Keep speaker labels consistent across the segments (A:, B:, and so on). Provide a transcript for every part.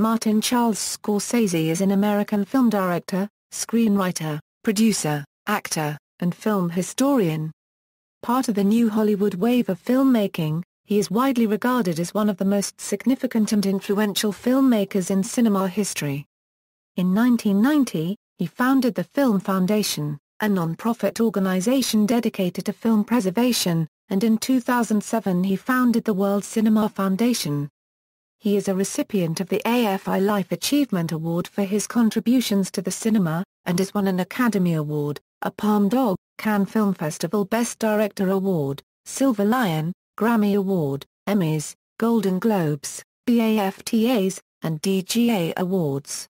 A: Martin Charles Scorsese is an American film director, screenwriter, producer, actor, and film historian. Part of the new Hollywood wave of filmmaking, he is widely regarded as one of the most significant and influential filmmakers in cinema history. In 1990, he founded the Film Foundation, a non-profit organization dedicated to film preservation, and in 2007 he founded the World Cinema Foundation. He is a recipient of the AFI Life Achievement Award for his contributions to the cinema, and has won an Academy Award, a Palme d'Or, Cannes Film Festival Best Director Award, Silver Lion, Grammy Award, Emmys, Golden Globes, BAFTAs, and DGA Awards.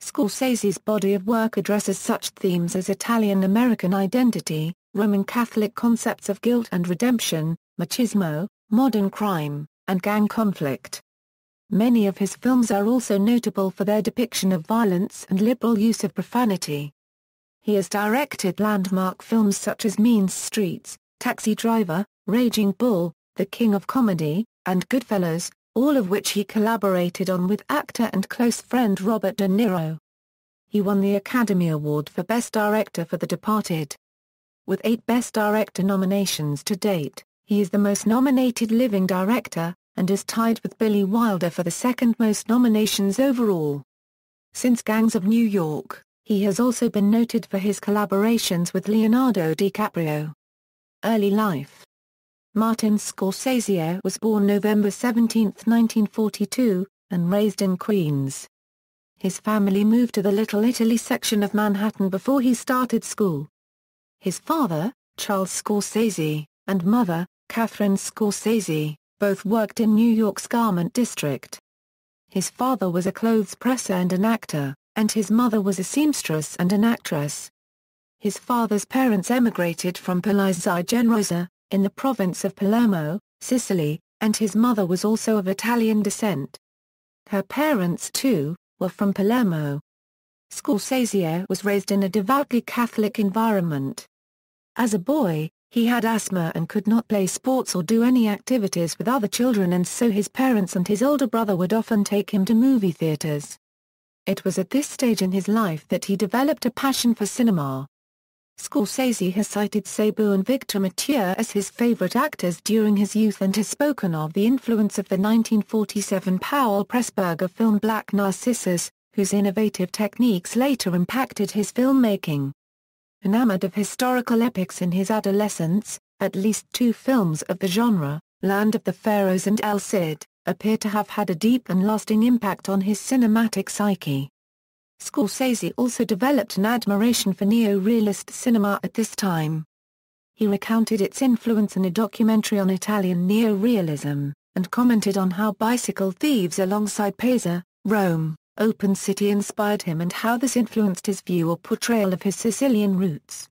A: Scorsese's body of work addresses such themes as Italian-American identity, Roman Catholic concepts of guilt and redemption, machismo, modern crime, and gang conflict. Many of his films are also notable for their depiction of violence and liberal use of profanity. He has directed landmark films such as Mean Streets, Taxi Driver, Raging Bull, The King of Comedy, and Goodfellas, all of which he collaborated on with actor and close friend Robert De Niro. He won the Academy Award for Best Director for The Departed. With 8 Best Director nominations to date, he is the most nominated living director, and is tied with Billy Wilder for the second most nominations overall. Since Gangs of New York, he has also been noted for his collaborations with Leonardo DiCaprio. Early life. Martin Scorsese was born November 17, 1942, and raised in Queens. His family moved to the Little Italy section of Manhattan before he started school. His father, Charles Scorsese, and mother, Catherine Scorsese, both worked in New York's garment district. His father was a clothes presser and an actor, and his mother was a seamstress and an actress. His father's parents emigrated from Palazzo Generosa, in the province of Palermo, Sicily, and his mother was also of Italian descent. Her parents, too, were from Palermo. Scorsese was raised in a devoutly Catholic environment. As a boy, he had asthma and could not play sports or do any activities with other children, and so his parents and his older brother would often take him to movie theaters. It was at this stage in his life that he developed a passion for cinema. Scorsese has cited Sabo and Victor Mature as his favorite actors during his youth and has spoken of the influence of the 1947 Powell Pressburger film Black Narcissus, whose innovative techniques later impacted his filmmaking. Enamored of historical epics in his adolescence, at least 2 films of the genre, Land of the Pharaohs and El Cid, appear to have had a deep and lasting impact on his cinematic psyche. Scorsese also developed an admiration for neo-realist cinema at this time. He recounted its influence in a documentary on Italian neo-realism, and commented on how Bicycle Thieves alongside Pisa, Rome, Open City inspired him and how this influenced his view or portrayal of his Sicilian roots.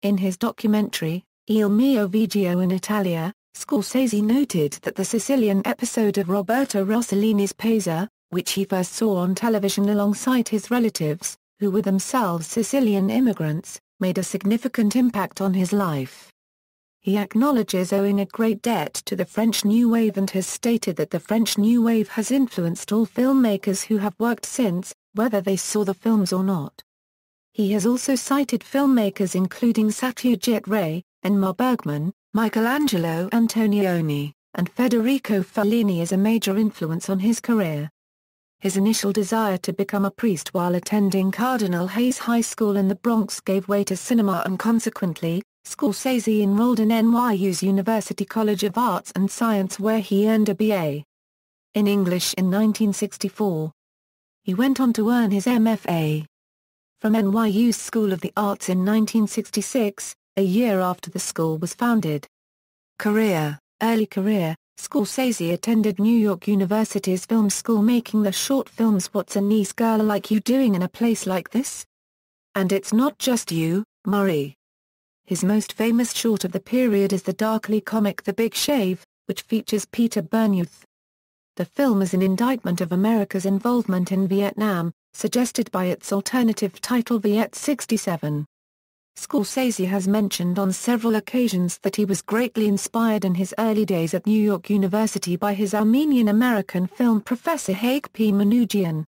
A: In his documentary, Il mio viaggio in Italia, Scorsese noted that the Sicilian episode of Roberto Rossellini's Pisa, which he first saw on television alongside his relatives, who were themselves Sicilian immigrants, made a significant impact on his life. He acknowledges owing a great debt to the French New Wave and has stated that the French New Wave has influenced all filmmakers who have worked since, whether they saw the films or not. He has also cited filmmakers including Satyajit Ray, Ingmar Bergman, Michelangelo Antonioni, and Federico Fellini as a major influence on his career. His initial desire to become a priest while attending Cardinal Hayes High School in the Bronx gave way to cinema, and consequently, Scorsese enrolled in NYU's University College of Arts and Science, where he earned a B.A. in English in 1964. He went on to earn his MFA from NYU's School of the Arts in 1966, a year after the school was founded. Early career, Scorsese attended New York University's film school, making the short films What's a Nice Girl Like You Doing in a Place Like This? And It's Not Just You, Marie. His most famous short of the period is the darkly comic The Big Shave, which features Peter Bernouth. The film is an indictment of America's involvement in Vietnam, suggested by its alternative title Viet 67. Scorsese has mentioned on several occasions that he was greatly inspired in his early days at New York University by his Armenian-American film professor Haig P. Manouchian.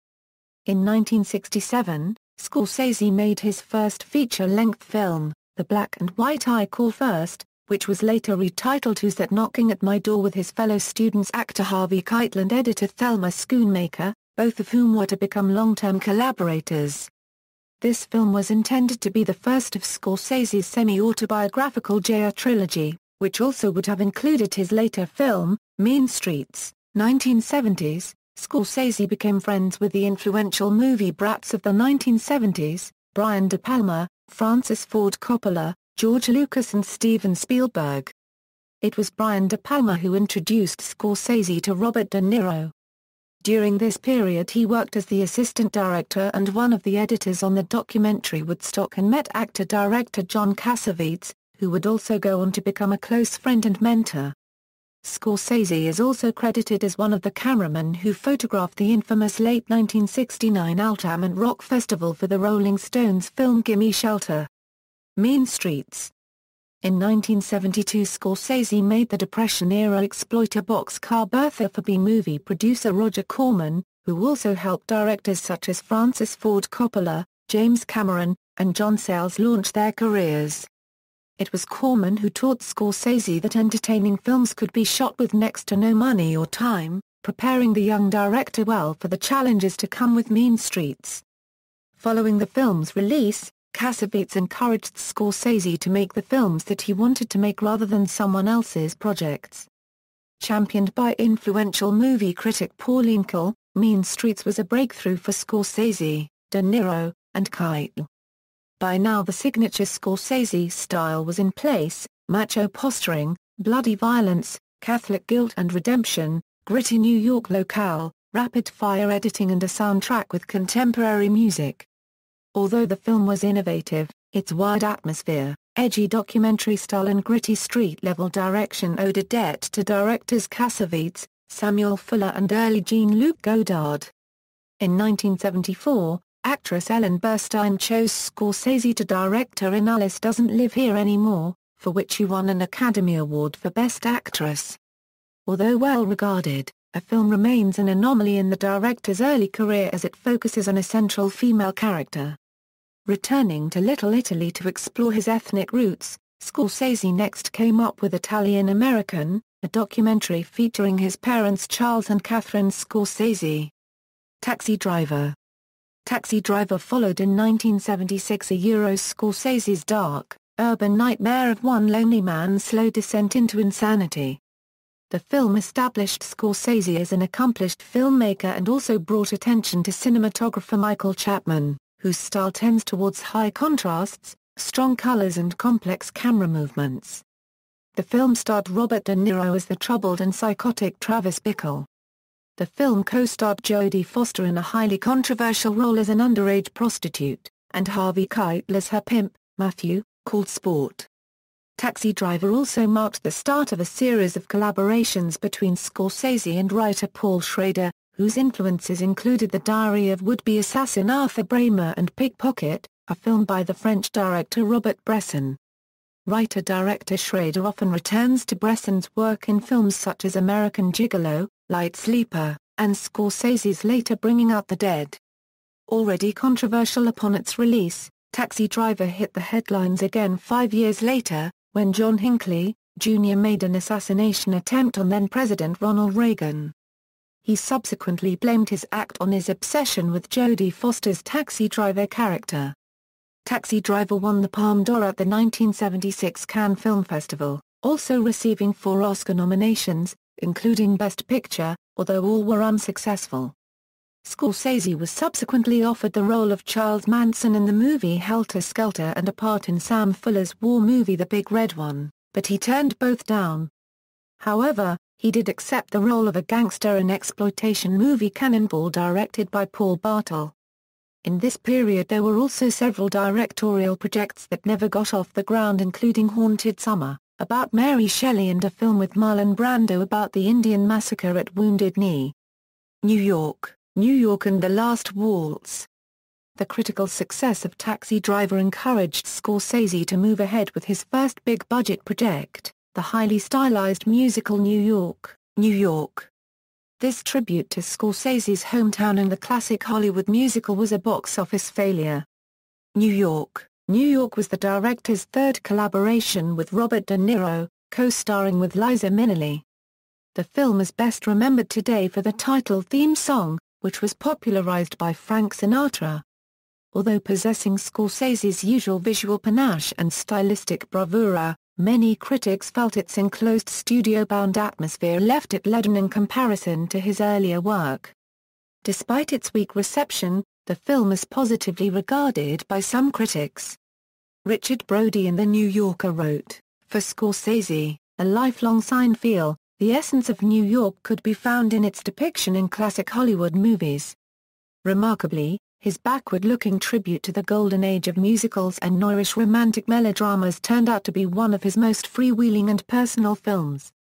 A: In 1967, Scorsese made his first feature-length film, The Black and White I Call First, which was later retitled Who's That Knocking at My Door, with his fellow students actor Harvey Keitel and editor Thelma Schoonmaker, both of whom were to become long-term collaborators. This film was intended to be the first of Scorsese's semi-autobiographical JR trilogy, which also would have included his later film, Mean Streets, 1970s. Scorsese became friends with the influential movie brats of the 1970s, Brian De Palma, Francis Ford Coppola, George Lucas and Steven Spielberg. It was Brian De Palma who introduced Scorsese to Robert De Niro. During this period he worked as the assistant director and one of the editors on the documentary Woodstock, and met actor-director John Cassavetes, who would also go on to become a close friend and mentor. Scorsese is also credited as one of the cameramen who photographed the infamous late 1969 Altamont Rock Festival for the Rolling Stones film Gimme Shelter. Mean Streets. In 1972 Scorsese made the Depression-era exploiter boxcar Bertha for B-movie producer Roger Corman, who also helped directors such as Francis Ford Coppola, James Cameron, and John Sayles launch their careers. It was Corman who taught Scorsese that entertaining films could be shot with next to no money or time, preparing the young director well for the challenges to come with Mean Streets. Following the film's release, Cassavetes encouraged Scorsese to make the films that he wanted to make rather than someone else's projects. Championed by influential movie critic Pauline Kael, Mean Streets was a breakthrough for Scorsese, De Niro, and Keitel. By now the signature Scorsese style was in place: macho posturing, bloody violence, Catholic guilt and redemption, gritty New York locale, rapid-fire editing and a soundtrack with contemporary music. Although the film was innovative, its wide atmosphere, edgy documentary style and gritty street-level direction owed a debt to directors Cassavetes, Samuel Fuller and early Jean-Luc Godard. In 1974, actress Ellen Burstyn chose Scorsese to direct her in Alice Doesn't Live Here Anymore, for which she won an Academy Award for Best Actress. Although well regarded, the film remains an anomaly in the director's early career as it focuses on a central female character. Returning to Little Italy to explore his ethnic roots, Scorsese next came up with Italian American, a documentary featuring his parents Charles and Catherine Scorsese. Taxi Driver. Taxi Driver followed in 1976 Scorsese's dark, urban nightmare of one lonely man's slow descent into insanity. The film established Scorsese as an accomplished filmmaker and also brought attention to cinematographer Michael Chapman, whose style tends towards high contrasts, strong colors and complex camera movements. The film starred Robert De Niro as the troubled and psychotic Travis Bickle. The film co-starred Jodie Foster in a highly controversial role as an underage prostitute, and Harvey Keitel as her pimp, Matthew, called Sport. Taxi Driver also marked the start of a series of collaborations between Scorsese and writer Paul Schrader, whose influences included The Diary of Would-Be Assassin Arthur Bramer and Pickpocket, a film by the French director Robert Bresson. Writer-director Schrader often returns to Bresson's work in films such as American Gigolo, Light Sleeper, and Scorsese's later Bringing Out the Dead. Already controversial upon its release, Taxi Driver hit the headlines again 5 years later, when John Hinckley, Jr. made an assassination attempt on then-President Ronald Reagan. He subsequently blamed his act on his obsession with Jodie Foster's Taxi Driver character. Taxi Driver won the Palme d'Or at the 1976 Cannes Film Festival, also receiving 4 Oscar nominations, including Best Picture, although all were unsuccessful. Scorsese was subsequently offered the role of Charles Manson in the movie Helter Skelter and a part in Sam Fuller's war movie The Big Red One, but he turned both down. However, he did accept the role of a gangster in exploitation movie Cannonball directed by Paul Bartel. In this period there were also several directorial projects that never got off the ground, including Haunted Summer, about Mary Shelley, and a film with Marlon Brando about the Indian massacre at Wounded Knee. New York and the Last Waltz. The critical success of Taxi Driver encouraged Scorsese to move ahead with his first big-budget project, the highly stylized musical New York, New York. This tribute to Scorsese's hometown and the classic Hollywood musical was a box office failure. New York, New York was the director's third collaboration with Robert De Niro, co-starring with Liza Minnelli. The film is best remembered today for the title theme song, which was popularized by Frank Sinatra. Although possessing Scorsese's usual visual panache and stylistic bravura, many critics felt its enclosed studio-bound atmosphere left it leaden in comparison to his earlier work. Despite its weak reception, the film is positively regarded by some critics. Richard Brody in The New Yorker wrote, "For Scorsese, a lifelong Seinfeld, the essence of New York could be found in its depiction in classic Hollywood movies." Remarkably, his backward-looking tribute to the golden age of musicals and noirish romantic melodramas turned out to be one of his most freewheeling and personal films.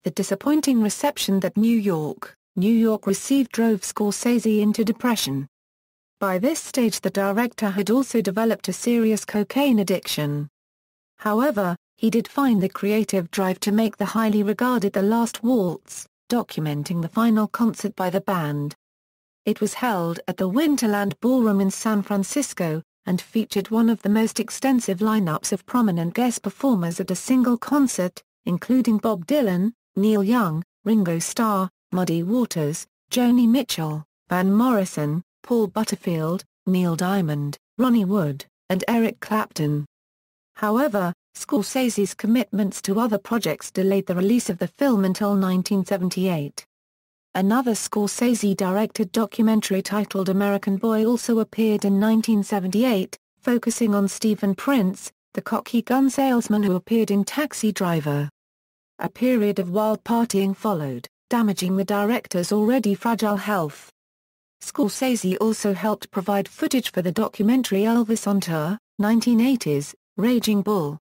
A: The disappointing reception that New York, New York received drove Scorsese into depression. By this stage the director had also developed a serious cocaine addiction. However, he did find the creative drive to make the highly regarded The Last Waltz, documenting the final concert by the band. It was held at the Winterland Ballroom in San Francisco, and featured one of the most extensive lineups of prominent guest performers at a single concert, including Bob Dylan, Neil Young, Ringo Starr, Muddy Waters, Joni Mitchell, Van Morrison, Paul Butterfield, Neil Diamond, Ronnie Wood, and Eric Clapton. However, Scorsese's commitments to other projects delayed the release of the film until 1978. Another Scorsese-directed documentary titled American Boy also appeared in 1978, focusing on Stephen Prince, the cocky gun salesman who appeared in Taxi Driver. A period of wild partying followed, damaging the director's already fragile health. Scorsese also helped provide footage for the documentary Elvis on Tour, 1980's, Raging Bull.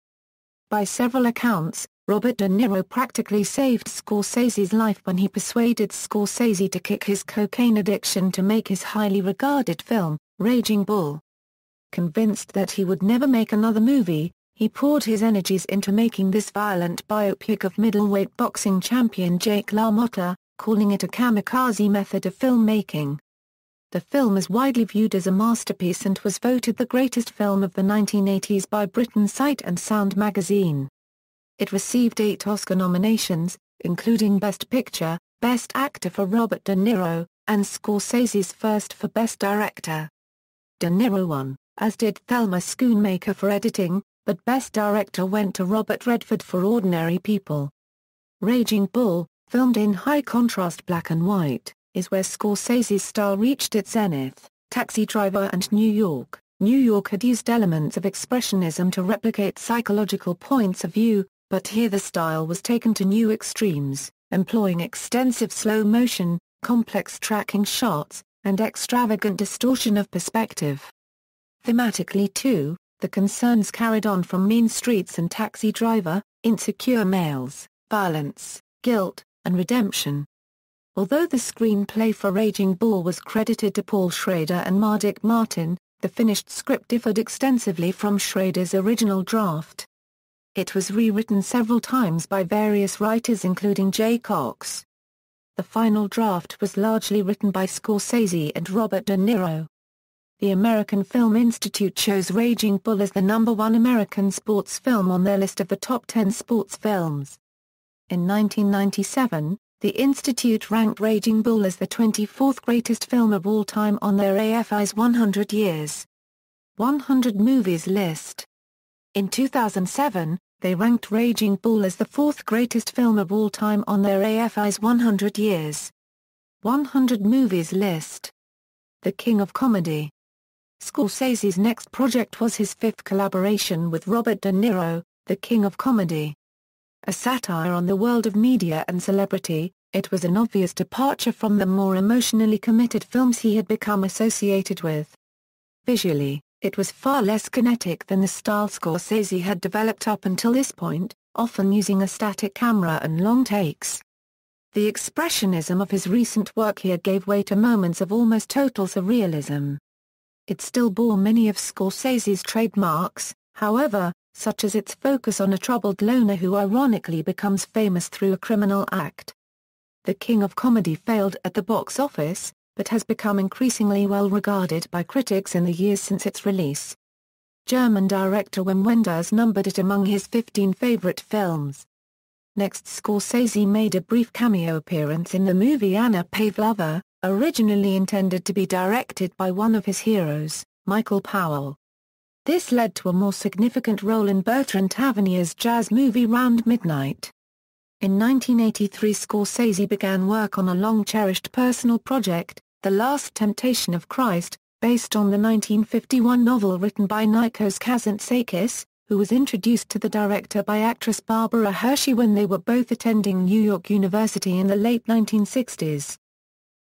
A: By several accounts, Robert De Niro practically saved Scorsese's life when he persuaded Scorsese to kick his cocaine addiction to make his highly regarded film, Raging Bull. Convinced that he would never make another movie, he poured his energies into making this violent biopic of middleweight boxing champion Jake LaMotta, calling it a kamikaze method of filmmaking. The film is widely viewed as a masterpiece and was voted the greatest film of the 1980s by Britain's Sight and Sound magazine. It received 8 Oscar nominations, including Best Picture, Best Actor for Robert De Niro, and Scorsese's first for Best Director. De Niro won, as did Thelma Schoonmaker for editing, but Best Director went to Robert Redford for Ordinary People. Raging Bull, filmed in high-contrast black and white, is where Scorsese's style reached its zenith. Taxi Driver and New York, New York had used elements of expressionism to replicate psychological points of view, but here the style was taken to new extremes, employing extensive slow motion, complex tracking shots, and extravagant distortion of perspective. Thematically too, the concerns carried on from Mean Streets and Taxi Driver, insecure males, violence, guilt, and redemption. Although the screenplay for Raging Bull was credited to Paul Schrader and Mardik Martin, the finished script differed extensively from Schrader's original draft. It was rewritten several times by various writers including Jay Cox. The final draft was largely written by Scorsese and Robert De Niro. The American Film Institute chose Raging Bull as the #1 American sports film on their list of the top 10 sports films. In 1997, the Institute ranked Raging Bull as the 24th greatest film of all time on their AFI's 100 Years 100 Movies list. In 2007, they ranked Raging Bull as the 4th greatest film of all time on their AFI's 100 Years 100 Movies list. The King of Comedy. Scorsese's next project was his 5th collaboration with Robert De Niro, The King of Comedy. A satire on the world of media and celebrity, it was an obvious departure from the more emotionally committed films he had become associated with. Visually, it was far less kinetic than the style Scorsese had developed up until this point, often using a static camera and long takes. The expressionism of his recent work here gave way to moments of almost total surrealism. It still bore many of Scorsese's trademarks, however, such as its focus on a troubled loner who ironically becomes famous through a criminal act. The King of Comedy failed at the box office, but has become increasingly well regarded by critics in the years since its release. German director Wim Wenders numbered it among his 15 favorite films. Next, Scorsese made a brief cameo appearance in the movie Anna Pavlova, originally intended to be directed by one of his heroes, Michael Powell. This led to a more significant role in Bertrand Tavernier's jazz movie Round Midnight. In 1983, Scorsese began work on a long-cherished personal project, The Last Temptation of Christ, based on the 1951 novel written by Nikos Kazantzakis, who was introduced to the director by actress Barbara Hershey when they were both attending New York University in the late 1960s.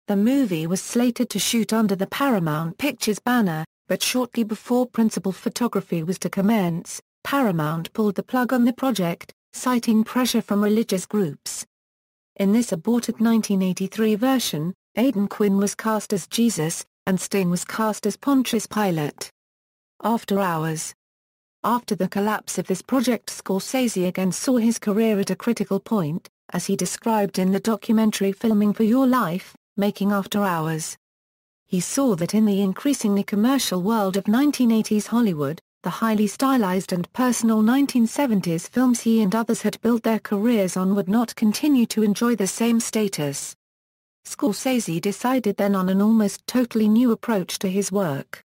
A: The movie was slated to shoot under the Paramount Pictures banner, but shortly before principal photography was to commence, Paramount pulled the plug on the project, citing pressure from religious groups. In this aborted 1983 version, Aidan Quinn was cast as Jesus, and Sting was cast as Pontius Pilate. After Hours. After the collapse of this project, Scorsese again saw his career at a critical point, as he described in the documentary Filming for Your Life, Making After Hours. He saw that in the increasingly commercial world of 1980s Hollywood, the highly stylized and personal 1970s films he and others had built their careers on would not continue to enjoy the same status. Scorsese decided then on an almost totally new approach to his work.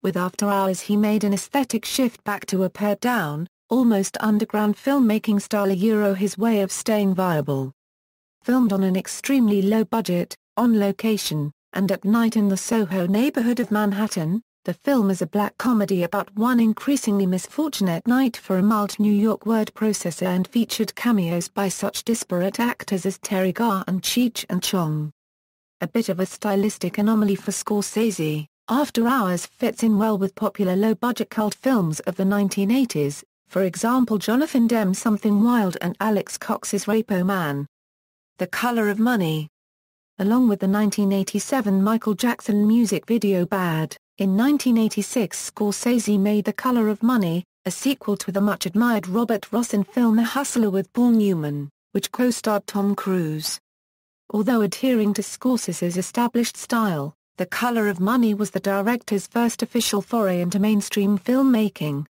A: With After Hours he made an aesthetic shift back to a pared-down, almost underground filmmaking style, his way of staying viable. Filmed on an extremely low budget, on location, and at night in the Soho neighborhood of Manhattan, the film is a black comedy about one increasingly misfortunate night for a mild New York word processor and featured cameos by such disparate actors as Terry Garr and Cheech and Chong. A bit of a stylistic anomaly for Scorsese, After Hours fits in well with popular low-budget cult films of the 1980s, for example Jonathan Demme's Something Wild and Alex Cox's Repo Man. The Color of Money. Along with the 1987 Michael Jackson music video Bad, in 1986 Scorsese made The Color of Money, a sequel to the much-admired Robert Rossen film The Hustler with Paul Newman, which co-starred Tom Cruise. Although adhering to Scorsese's established style, The Color of Money was the director's first official foray into mainstream filmmaking.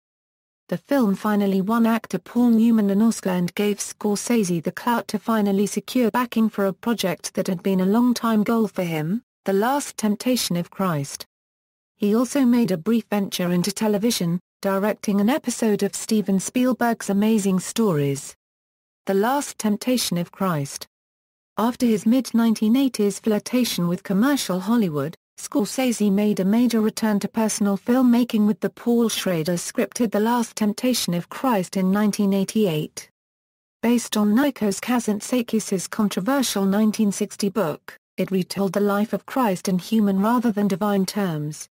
A: The film finally won actor Paul Newman an Oscar and gave Scorsese the clout to finally secure backing for a project that had been a long-time goal for him, The Last Temptation of Christ. He also made a brief venture into television, directing an episode of Steven Spielberg's Amazing Stories. The Last Temptation of Christ. After his mid-1980s flirtation with commercial Hollywood, Scorsese made a major return to personal filmmaking with the Paul Schrader-scripted The Last Temptation of Christ in 1988. Based on Nikos Kazantzakis' controversial 1960 book, it retold the life of Christ in human rather than divine terms.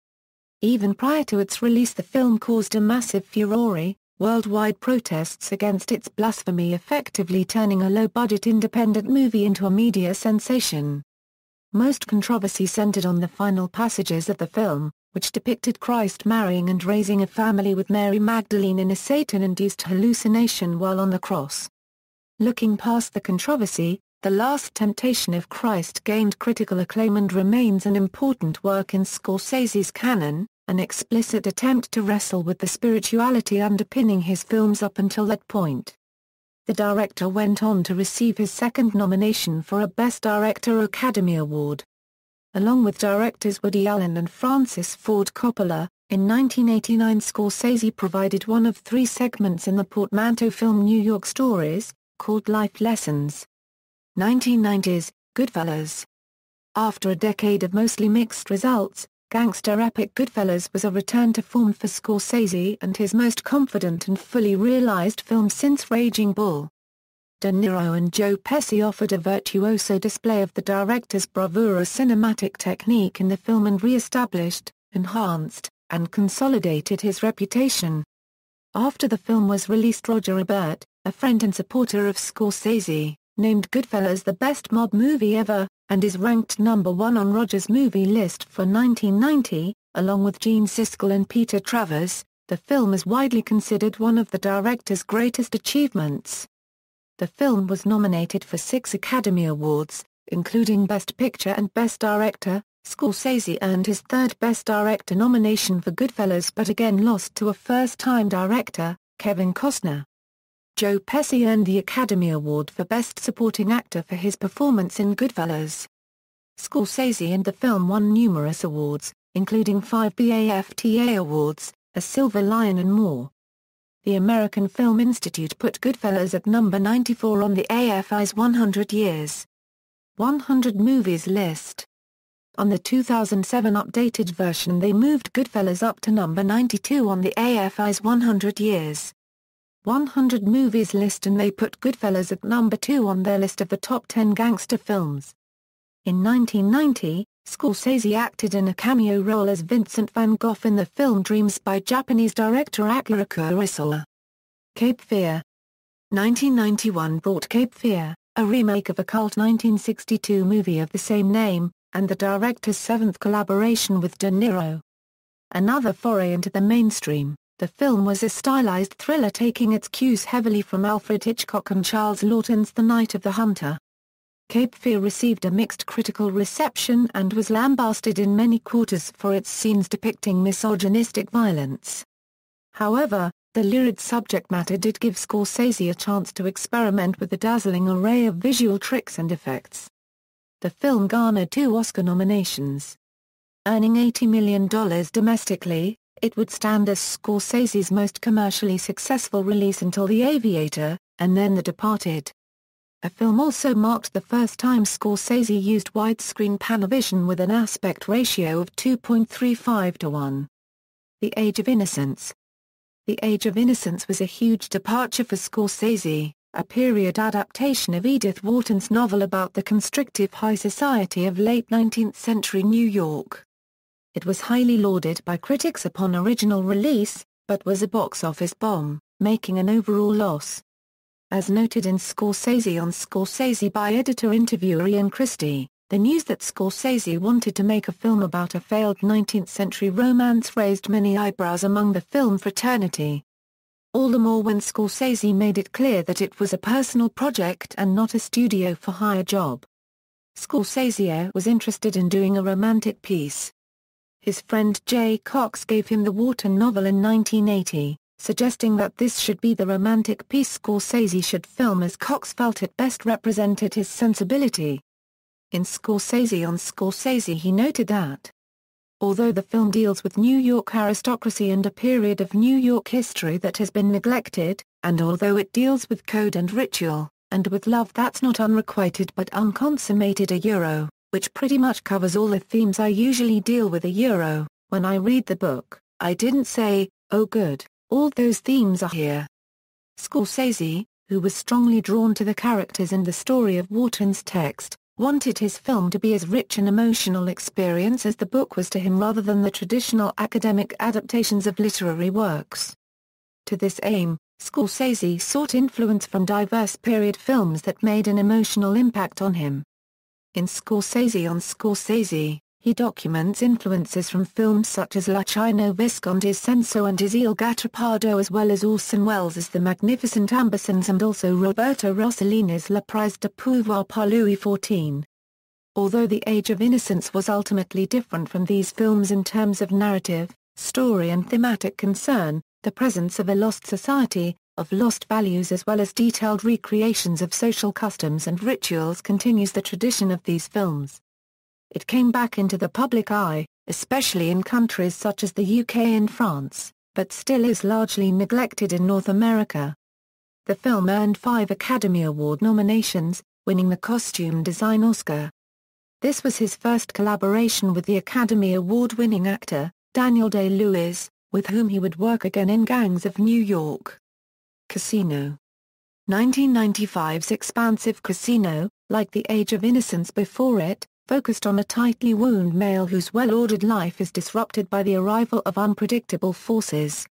A: Even prior to its release, the film caused a massive furore, worldwide protests against its blasphemy effectively turning a low-budget independent movie into a media sensation. Most controversy centered on the final passages of the film, which depicted Christ marrying and raising a family with Mary Magdalene in a Satan-induced hallucination while on the cross. Looking past the controversy, The Last Temptation of Christ gained critical acclaim and remains an important work in Scorsese's canon, an explicit attempt to wrestle with the spirituality underpinning his films up until that point. The director went on to receive his second nomination for a Best Director Academy Award. Along with directors Woody Allen and Francis Ford Coppola, in 1989 Scorsese provided one of 3 segments in the portmanteau film New York Stories, called Life Lessons. 1990s, Goodfellas. After a decade of mostly mixed results, gangster epic Goodfellas was a return to form for Scorsese and his most confident and fully realized film since Raging Bull. De Niro and Joe Pesci offered a virtuoso display of the director's bravura cinematic technique in the film and re-established, enhanced, and consolidated his reputation. After the film was released, Roger Ebert, a friend and supporter of Scorsese, named Goodfellas the best mob movie ever, and is ranked number 1 on Roger's movie list for 1990, Along with Gene Siskel and Peter Travers, the film is widely considered one of the director's greatest achievements. The film was nominated for 6 Academy Awards, including Best Picture and Best Director. Scorsese earned his 3rd Best Director nomination for Goodfellas but again lost to a first-time director, Kevin Costner. Joe Pesci earned the Academy Award for Best Supporting Actor for his performance in Goodfellas. Scorsese and the film won numerous awards, including 5 BAFTA awards, a Silver Lion and more. The American Film Institute put Goodfellas at number 94 on the AFI's 100 Years 100 Movies list. On the 2007 updated version they moved Goodfellas up to number 92 on the AFI's 100 Years 100 Movies list, and they put Goodfellas at number 2 on their list of the top 10 gangster films. In 1990, Scorsese acted in a cameo role as Vincent van Gogh in the film Dreams by Japanese director Akira Kurosawa. Cape Fear. 1991 brought Cape Fear, a remake of a cult 1962 movie of the same name, and the director's 7th collaboration with De Niro. Another foray into the mainstream, the film was a stylized thriller taking its cues heavily from Alfred Hitchcock and Charles Laughton's The Night of the Hunter. Cape Fear received a mixed critical reception and was lambasted in many quarters for its scenes depicting misogynistic violence. However, the lurid subject matter did give Scorsese a chance to experiment with a dazzling array of visual tricks and effects. The film garnered 2 Oscar nominations. Earning $80 million domestically, it would stand as Scorsese's most commercially successful release until The Aviator, and then The Departed. The film also marked the first time Scorsese used widescreen Panavision with an aspect ratio of 2.35 to 1. The Age of Innocence. The Age of Innocence was a huge departure for Scorsese, a period adaptation of Edith Wharton's novel about the constrictive high society of late 19th century New York. It was highly lauded by critics upon original release, but was a box office bomb, making an overall loss. As noted in Scorsese on Scorsese by editor-interviewer Ian Christie, the news that Scorsese wanted to make a film about a failed 19th-century romance raised many eyebrows among the film fraternity. All the more when Scorsese made it clear that it was a personal project and not a studio-for-hire job. Scorsese was interested in doing a romantic piece. His friend Jay Cox gave him the Wharton novel in 1980, suggesting that this should be the romantic piece Scorsese should film as Cox felt it best represented his sensibility. In Scorsese on Scorsese he noted that, although the film deals with New York aristocracy and a period of New York history that has been neglected, and although it deals with code and ritual, and with love that's not unrequited but unconsummated which pretty much covers all the themes I usually deal with when I read the book, I didn't say, oh good, all those themes are here. Scorsese, who was strongly drawn to the characters and the story of Wharton's text, wanted his film to be as rich an emotional experience as the book was to him rather than the traditional academic adaptations of literary works. To this aim, Scorsese sought influence from diverse period films that made an emotional impact on him. In Scorsese on Scorsese, he documents influences from films such as Luchino Visconti's Senso and his Il Gattopardo as well as Orson Welles' The Magnificent Ambersons and also Roberto Rossellini's La Prise de Pouvoir par Louis XIV. Although The Age of Innocence was ultimately different from these films in terms of narrative, story and thematic concern, the presence of a lost society, of lost values as well as detailed recreations of social customs and rituals continues the tradition of these films. It came back into the public eye, especially in countries such as the UK and France, but still is largely neglected in North America. The film earned 5 Academy Award nominations, winning the Costume Design Oscar. This was his first collaboration with the Academy Award-winning actor, Daniel Day-Lewis, with whom he would work again in Gangs of New York. Casino. 1995's expansive Casino, like The Age of Innocence before it, focused on a tightly wound male whose well-ordered life is disrupted by the arrival of unpredictable forces.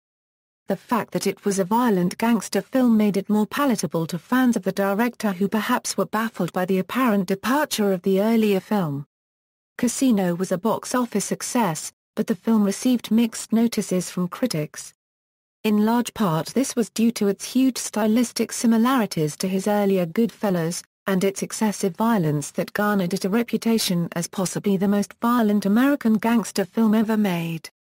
A: The fact that it was a violent gangster film made it more palatable to fans of the director who perhaps were baffled by the apparent departure of the earlier film. Casino was a box office success, but the film received mixed notices from critics. In large part this was due to its huge stylistic similarities to his earlier Goodfellas, and its excessive violence that garnered it a reputation as possibly the most violent American gangster film ever made.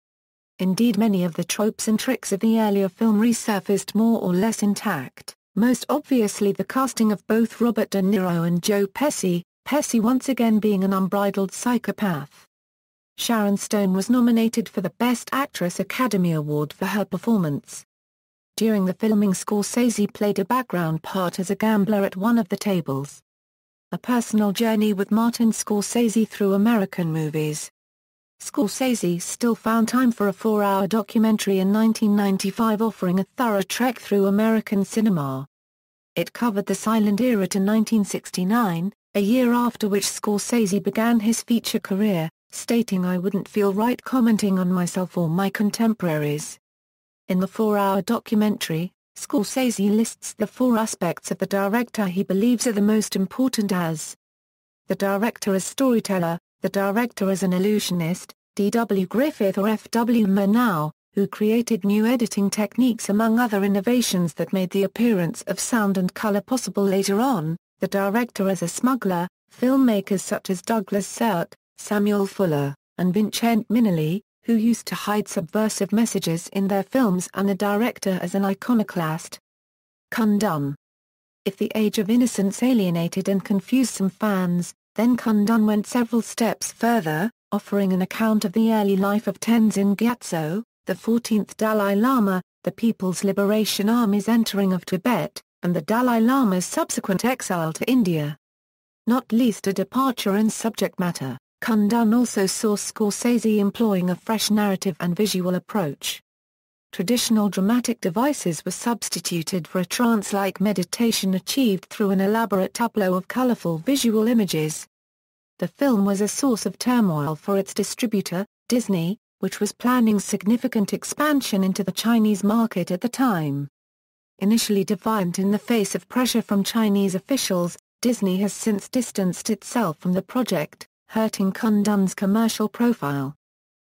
A: Indeed, many of the tropes and tricks of the earlier film resurfaced more or less intact, most obviously the casting of both Robert De Niro and Joe Pesci, Pesci once again being an unbridled psychopath. Sharon Stone was nominated for the Best Actress Academy Award for her performance. During the filming, Scorsese played a background part as a gambler at one of the tables. A personal journey with Martin Scorsese through American movies. Scorsese still found time for a 4-hour documentary in 1995 offering a thorough trek through American cinema. It covered the silent era to 1969, a year after which Scorsese began his feature career, stating, "I wouldn't feel right commenting on myself or my contemporaries." In the 4-hour documentary, Scorsese lists the 4 aspects of the director he believes are the most important as the director as storyteller, the director as an illusionist, D.W. Griffith or F.W. Murnau, who created new editing techniques among other innovations that made the appearance of sound and color possible later on, the director as a smuggler, filmmakers such as Douglas Sirk, Samuel Fuller, and Vincent Minnelli, who used to hide subversive messages in their films, and the director as an iconoclast. Kundun. If The Age of Innocence alienated and confused some fans, then Kundun went several steps further, offering an account of the early life of Tenzin Gyatso, the 14th Dalai Lama, the People's Liberation Army's entering of Tibet, and the Dalai Lama's subsequent exile to India. Not least a departure in subject matter, Kundun also saw Scorsese employing a fresh narrative and visual approach. Traditional dramatic devices were substituted for a trance-like meditation achieved through an elaborate tableau of colorful visual images. The film was a source of turmoil for its distributor, Disney, which was planning significant expansion into the Chinese market at the time. Initially defiant in the face of pressure from Chinese officials, Disney has since distanced itself from the project, hurting Kundun's commercial profile.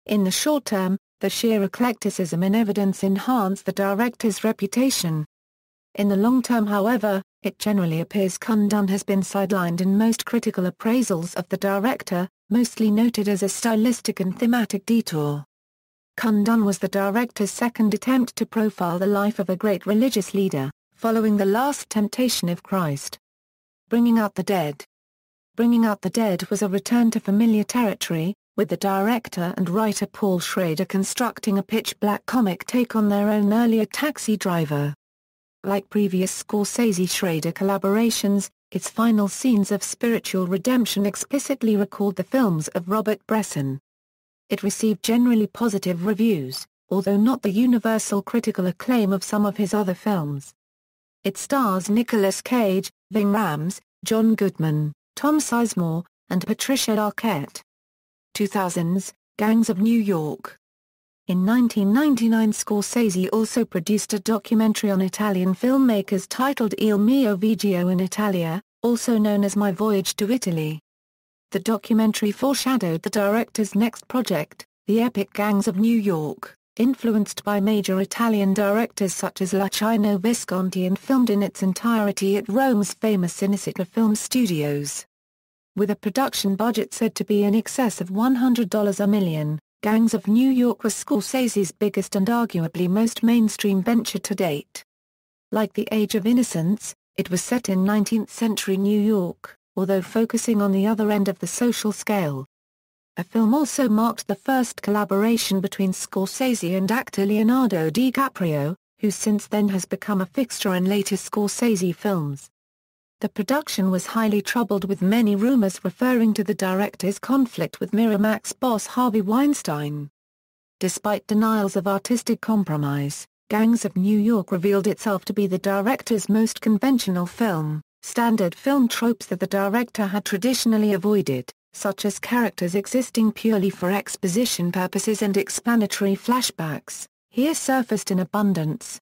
A: In the short term, the sheer eclecticism in evidence enhanced the director's reputation. In the long term, however, it generally appears Kundun has been sidelined in most critical appraisals of the director, mostly noted as a stylistic and thematic detour. Kundun was the director's second attempt to profile the life of a great religious leader, following The Last Temptation of Christ. Bringing Out the Dead. Bringing Out the Dead was a return to familiar territory, with the director and writer Paul Schrader constructing a pitch-black comic take on their own earlier Taxi Driver. Like previous Scorsese-Schrader collaborations, its final scenes of spiritual redemption explicitly recalled the films of Robert Bresson. It received generally positive reviews, although not the universal critical acclaim of some of his other films. It stars Nicolas Cage, Ving Rhames, John Goodman, Tom Sizemore, and Patricia Arquette. 2000s, Gangs of New York. In 1999, Scorsese also produced a documentary on Italian filmmakers titled Il mio viaggio in Italia, also known as My Voyage to Italy. The documentary foreshadowed the director's next project, the epic Gangs of New York, influenced by major Italian directors such as Luciano Visconti and filmed in its entirety at Rome's famous Cinecittà Film Studios. With a production budget said to be in excess of $100 a million, Gangs of New York was Scorsese's biggest and arguably most mainstream venture to date. Like The Age of Innocence, it was set in 19th-century New York, although focusing on the other end of the social scale. The film also marked the first collaboration between Scorsese and actor Leonardo DiCaprio, who since then has become a fixture in later Scorsese films. The production was highly troubled, with many rumors referring to the director's conflict with Miramax boss Harvey Weinstein. Despite denials of artistic compromise, Gangs of New York revealed itself to be the director's most conventional film, standard film tropes that the director had traditionally avoided, such as characters existing purely for exposition purposes and explanatory flashbacks, here surfaced in abundance.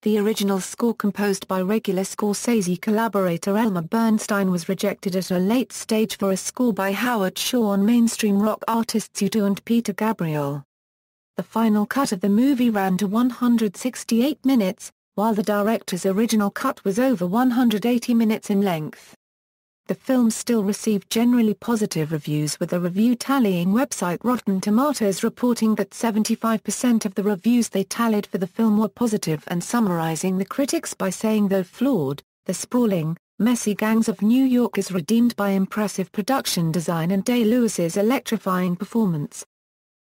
A: The original score, composed by regular Scorsese collaborator Elmer Bernstein, was rejected at a late stage for a score by Howard Shore on mainstream rock artists U2 and Peter Gabriel. The final cut of the movie ran to 168 minutes, while the director's original cut was over 180 minutes in length. The film still received generally positive reviews, with the review tallying website Rotten Tomatoes reporting that 75% of the reviews they tallied for the film were positive, and summarizing the critics by saying, though flawed, the sprawling, messy Gangs of New York is redeemed by impressive production design and Day-Lewis's electrifying performance.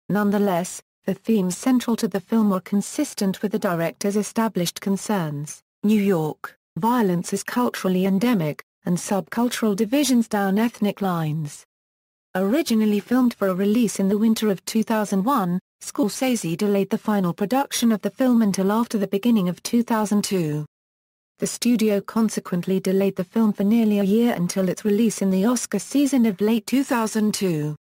A: Nonetheless, the themes central to the film were consistent with the director's established concerns: New York, violence is culturally endemic, and subcultural divisions down ethnic lines. Originally filmed for a release in the winter of 2001, Scorsese delayed the final production of the film until after the beginning of 2002. The studio consequently delayed the film for nearly a year until its release in the Oscar season of late 2002.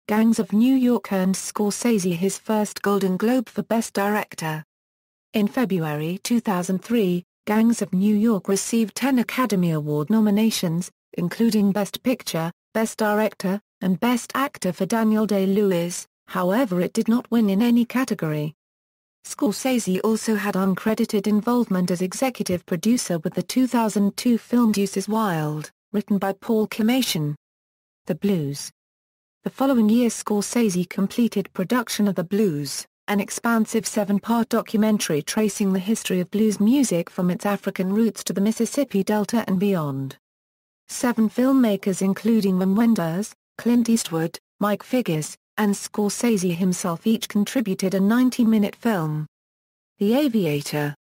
A: Gangs of New York earned Scorsese his first Golden Globe for Best Director. In February 2003, Gangs of New York received 10 Academy Award nominations, including Best Picture, Best Director, and Best Actor for Daniel Day-Lewis. However, it did not win in any category. Scorsese also had uncredited involvement as executive producer with the 2002 film Deuces Wild, written by Paul Kamatian. The Blues. The following year, Scorsese completed production of The Blues, an expansive 7-part documentary tracing the history of blues music from its African roots to the Mississippi Delta and beyond. 7 filmmakers, including Wim Wenders, Clint Eastwood, Mike Figgis, and Scorsese himself, each contributed a 90-minute film. The Aviator.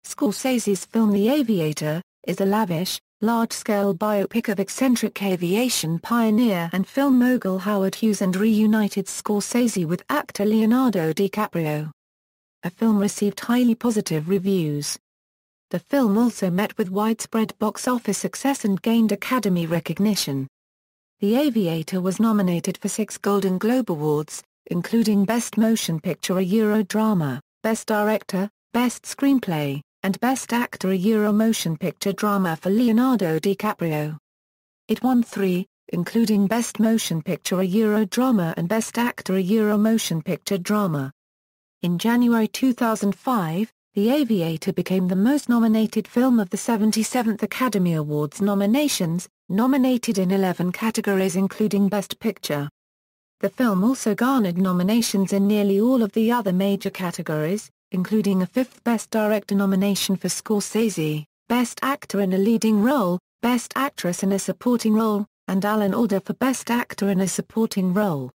A: Scorsese's film The Aviator is a lavish, large-scale biopic of eccentric aviation pioneer and film mogul Howard Hughes, and reunited Scorsese with actor Leonardo DiCaprio. The film received highly positive reviews. The film also met with widespread box office success and gained Academy recognition. The Aviator was nominated for 6 Golden Globe Awards, including Best Motion Picture a Eurodrama, Best Director, Best Screenplay, and Best Actor a Euro Motion Picture Drama for Leonardo DiCaprio. It won 3, including Best Motion Picture a Eurodrama and Best Actor a Euro Motion Picture Drama. In January 2005, The Aviator became the most nominated film of the 77th Academy Awards nominations, nominated in 11 categories including Best Picture. The film also garnered nominations in nearly all of the other major categories, including a 5th Best Director nomination for Scorsese, Best Actor in a Leading Role, Best Actress in a Supporting Role, and Alan Alda for Best Actor in a Supporting Role.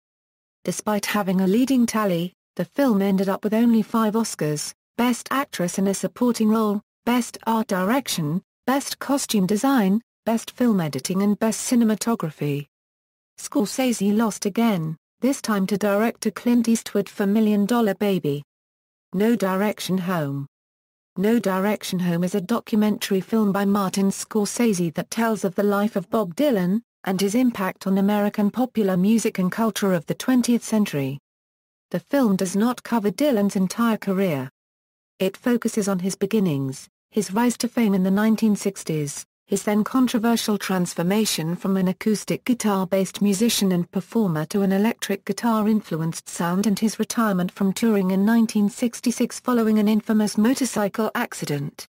A: Despite having a leading tally, the film ended up with only 5 Oscars: Best Actress in a Supporting Role, Best Art Direction, Best Costume Design, Best Film Editing and Best Cinematography. Scorsese lost again, this time to director Clint Eastwood for $1 Million Baby. No Direction Home. No Direction Home is a documentary film by Martin Scorsese that tells of the life of Bob Dylan, and his impact on American popular music and culture of the 20th century. The film does not cover Dylan's entire career. It focuses on his beginnings, his rise to fame in the 1960s, his then controversial transformation from an acoustic guitar-based musician and performer to an electric guitar-influenced sound, and his retirement from touring in 1966 following an infamous motorcycle accident.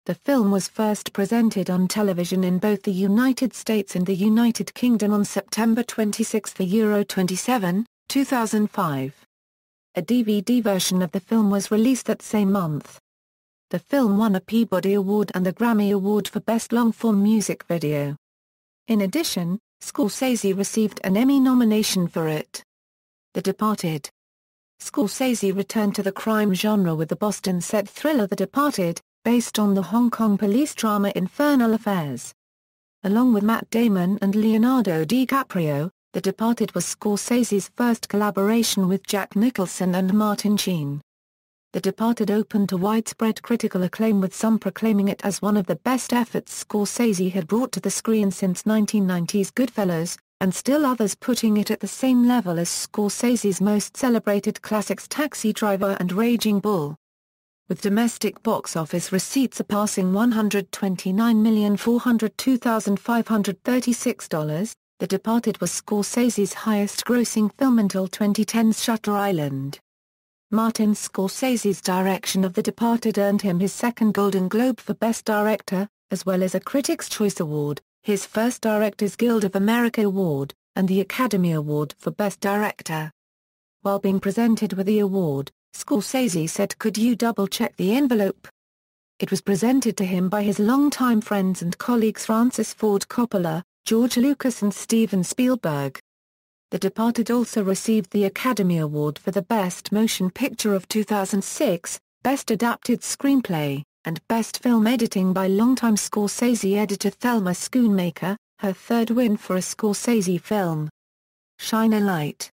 A: The film was first presented on television in both the United States and the United Kingdom on September 26 for Euro 27, 2005. A DVD version of the film was released that same month. The film won a Peabody Award and the Grammy Award for Best Long-Form Music Video. In addition, Scorsese received an Emmy nomination for it. The Departed. Scorsese returned to the crime genre with the Boston set thriller The Departed, based on the Hong Kong police drama Infernal Affairs. Along with Matt Damon and Leonardo DiCaprio, The Departed was Scorsese's first collaboration with Jack Nicholson and Martin Sheen. The Departed opened to widespread critical acclaim, with some proclaiming it as one of the best efforts Scorsese had brought to the screen since 1990's Goodfellas, and still others putting it at the same level as Scorsese's most celebrated classics Taxi Driver and Raging Bull. with domestic box office receipts surpassing $129,402,536. The Departed was Scorsese's highest-grossing film until 2010's Shutter Island. Martin Scorsese's direction of The Departed earned him his second Golden Globe for Best Director, as well as a Critics' Choice Award, his first Directors Guild of America Award, and the Academy Award for Best Director. While being presented with the award, Scorsese said, "Could you double-check the envelope?" It was presented to him by his longtime friends and colleagues Francis Ford Coppola, George Lucas and Steven Spielberg. The Departed also received the Academy Award for the Best Motion Picture of 2006, Best Adapted Screenplay, and Best Film Editing by longtime Scorsese editor Thelma Schoonmaker, her third win for a Scorsese film. Shine a Light.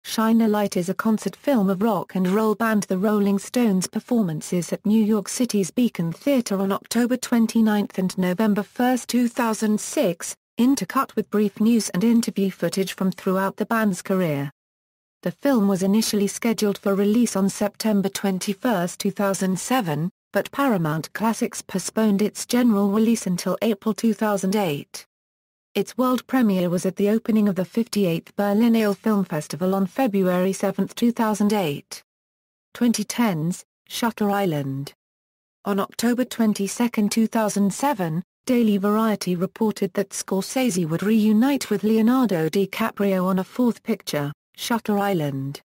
A: Shine a Light is a concert film of rock and roll band The Rolling Stones' performances at New York City's Beacon Theatre on October 29 and November 1, 2006, intercut with brief news and interview footage from throughout the band's career. The film was initially scheduled for release on September 21, 2007, but Paramount Classics postponed its general release until April 2008. Its world premiere was at the opening of the 58th Berlinale Film Festival on February 7, 2008. 2010's Shutter Island. On October 22, 2007, Daily Variety reported that Scorsese would reunite with Leonardo DiCaprio on a fourth picture, Shutter Island.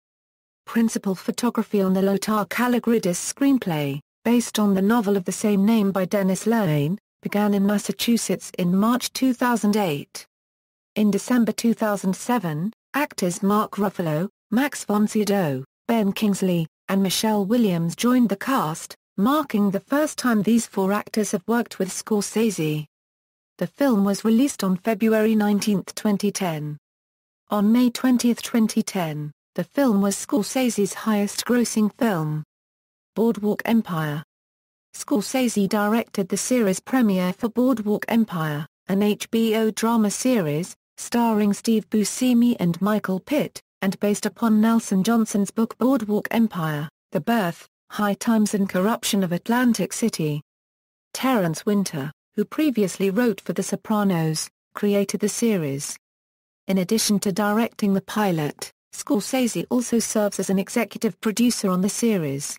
A: Principal photography on the Lothar Kalogridis screenplay, based on the novel of the same name by Dennis Lehane, began in Massachusetts in March 2008. In December 2007, actors Mark Ruffalo, Max von Sydow, Ben Kingsley, and Michelle Williams joined the cast, marking the first time these four actors have worked with Scorsese. The film was released on February 19, 2010. On May 20, 2010, the film was Scorsese's highest-grossing film. Boardwalk Empire. Scorsese directed the series premiere for Boardwalk Empire, an HBO drama series, starring Steve Buscemi and Michael Pitt, and based upon Nelson Johnson's book Boardwalk Empire, The Birth, High Times and Corruption of Atlantic City. Terrence Winter, who previously wrote for The Sopranos, created the series. In addition to directing the pilot, Scorsese also serves as an executive producer on the series.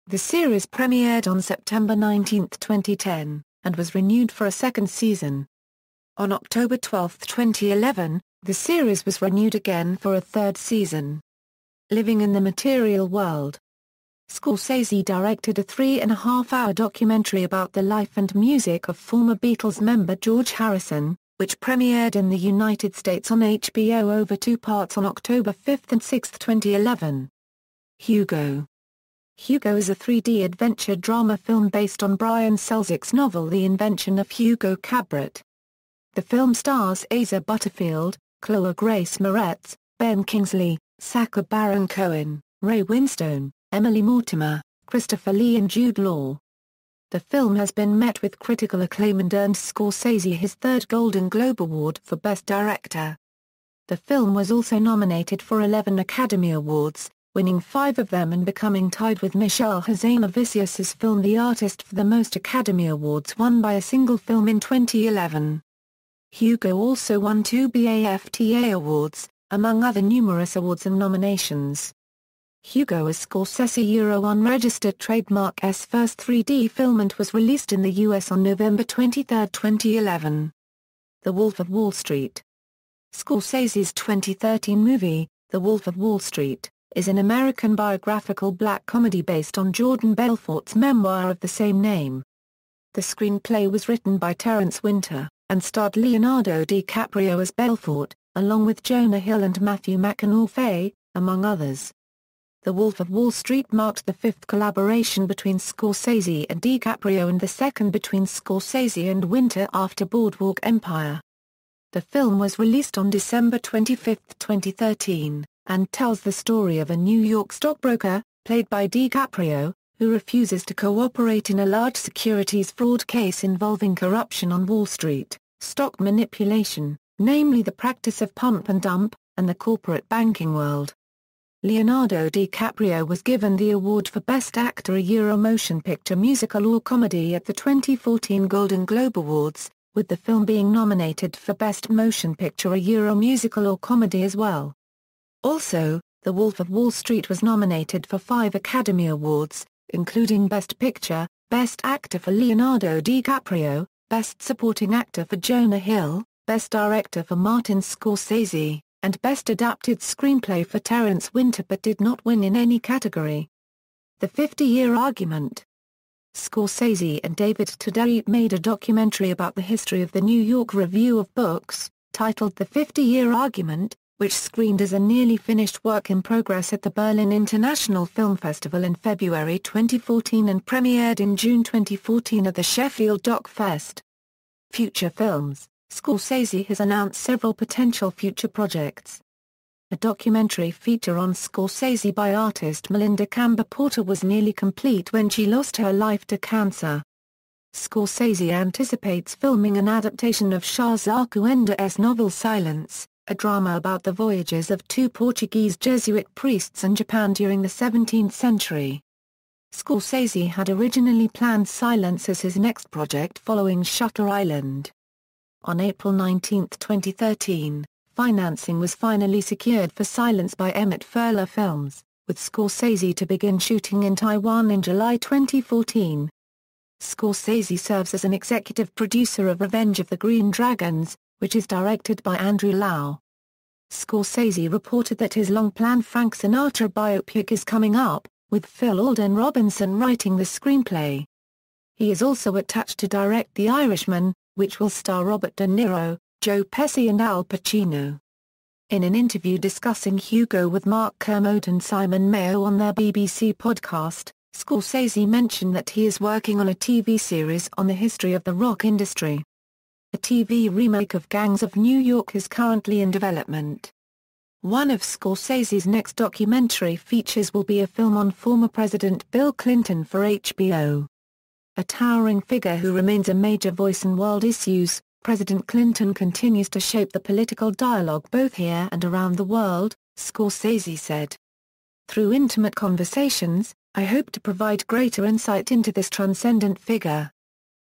A: The series premiered on September 19, 2010, and was renewed for a second season. On October 12, 2011, the series was renewed again for a third season. Living in the Material World. Scorsese directed a 3.5-hour documentary about the life and music of former Beatles member George Harrison, which premiered in the United States on HBO over 2 parts on October 5 and 6, 2011. Hugo. Hugo is a 3D adventure drama film based on Brian Selznick's novel The Invention of Hugo Cabret. The film stars Asa Butterfield, Chloe Grace Moretz, Ben Kingsley, Sacha Baron Cohen, Ray Winstone, Emily Mortimer, Christopher Lee and Jude Law. The film has been met with critical acclaim and earned Scorsese his third Golden Globe Award for Best Director. The film was also nominated for 11 Academy Awards, winning 5 of them and becoming tied with Michel Hazanavicius's film The Artist for the most Academy Awards won by a single film in 2011. Hugo also won 2 BAFTA awards, among other numerous awards and nominations. Hugo is Scorsese Euro unregistered trademark's first 3D film and was released in the US on November 23, 2011. The Wolf of Wall Street. Scorsese's 2013 movie, The Wolf of Wall Street, is an American biographical black comedy based on Jordan Belfort's memoir of the same name. The screenplay was written by Terrence Winter, and starred Leonardo DiCaprio as Belfort, along with Jonah Hill and Matthew McConaughey, among others. The Wolf of Wall Street marked the 5th collaboration between Scorsese and DiCaprio and the second between Scorsese and Winter after Boardwalk Empire. The film was released on December 25, 2013, and tells the story of a New York stockbroker, played by DiCaprio, who refuses to cooperate in a large securities fraud case involving corruption on Wall Street, stock manipulation, namely the practice of pump and dump, and the corporate banking world. Leonardo DiCaprio was given the award for Best Actor a Euro Motion Picture Musical or Comedy at the 2014 Golden Globe Awards, with the film being nominated for Best Motion Picture a Euro Musical or Comedy as well. Also, The Wolf of Wall Street was nominated for 5 Academy Awards, including Best Picture, Best Actor for Leonardo DiCaprio, Best Supporting Actor for Jonah Hill, Best Director for Martin Scorsese, and Best Adapted Screenplay for Terence Winter, but did not win in any category. The 50-Year Argument. Scorsese and David Tadei made a documentary about the history of the New York Review of Books, titled The 50-Year Argument, which screened as a nearly finished work in progress at the Berlin International Film Festival in February 2014 and premiered in June 2014 at the Sheffield Doc Fest. Future films. Scorsese has announced several potential future projects. A documentary feature on Scorsese by artist Melinda Camber Porter was nearly complete when she lost her life to cancer. Scorsese anticipates filming an adaptation of Charles Scorsese's novel Silence, a drama about the voyages of 2 Portuguese Jesuit priests in Japan during the 17th century. Scorsese had originally planned Silence as his next project following Shutter Island. On April 19, 2013, financing was finally secured for Silence by Emmett Furler Films, with Scorsese to begin shooting in Taiwan in July 2014. Scorsese serves as an executive producer of Revenge of the Green Dragons, which is directed by Andrew Lau. Scorsese reported that his long-planned Frank Sinatra biopic is coming up, with Phil Alden Robinson writing the screenplay. He is also attached to direct The Irishman, which will star Robert De Niro, Joe Pesci and Al Pacino. In an interview discussing Hugo with Mark Kermode and Simon Mayo on their BBC podcast, Scorsese mentioned that he is working on a TV series on the history of the rock industry. A TV remake of Gangs of New York is currently in development. One of Scorsese's next documentary features will be a film on former President Bill Clinton for HBO. A towering figure who remains a major voice in world issues, President Clinton continues to shape the political dialogue both here and around the world, Scorsese said. Through intimate conversations, I hope to provide greater insight into this transcendent figure.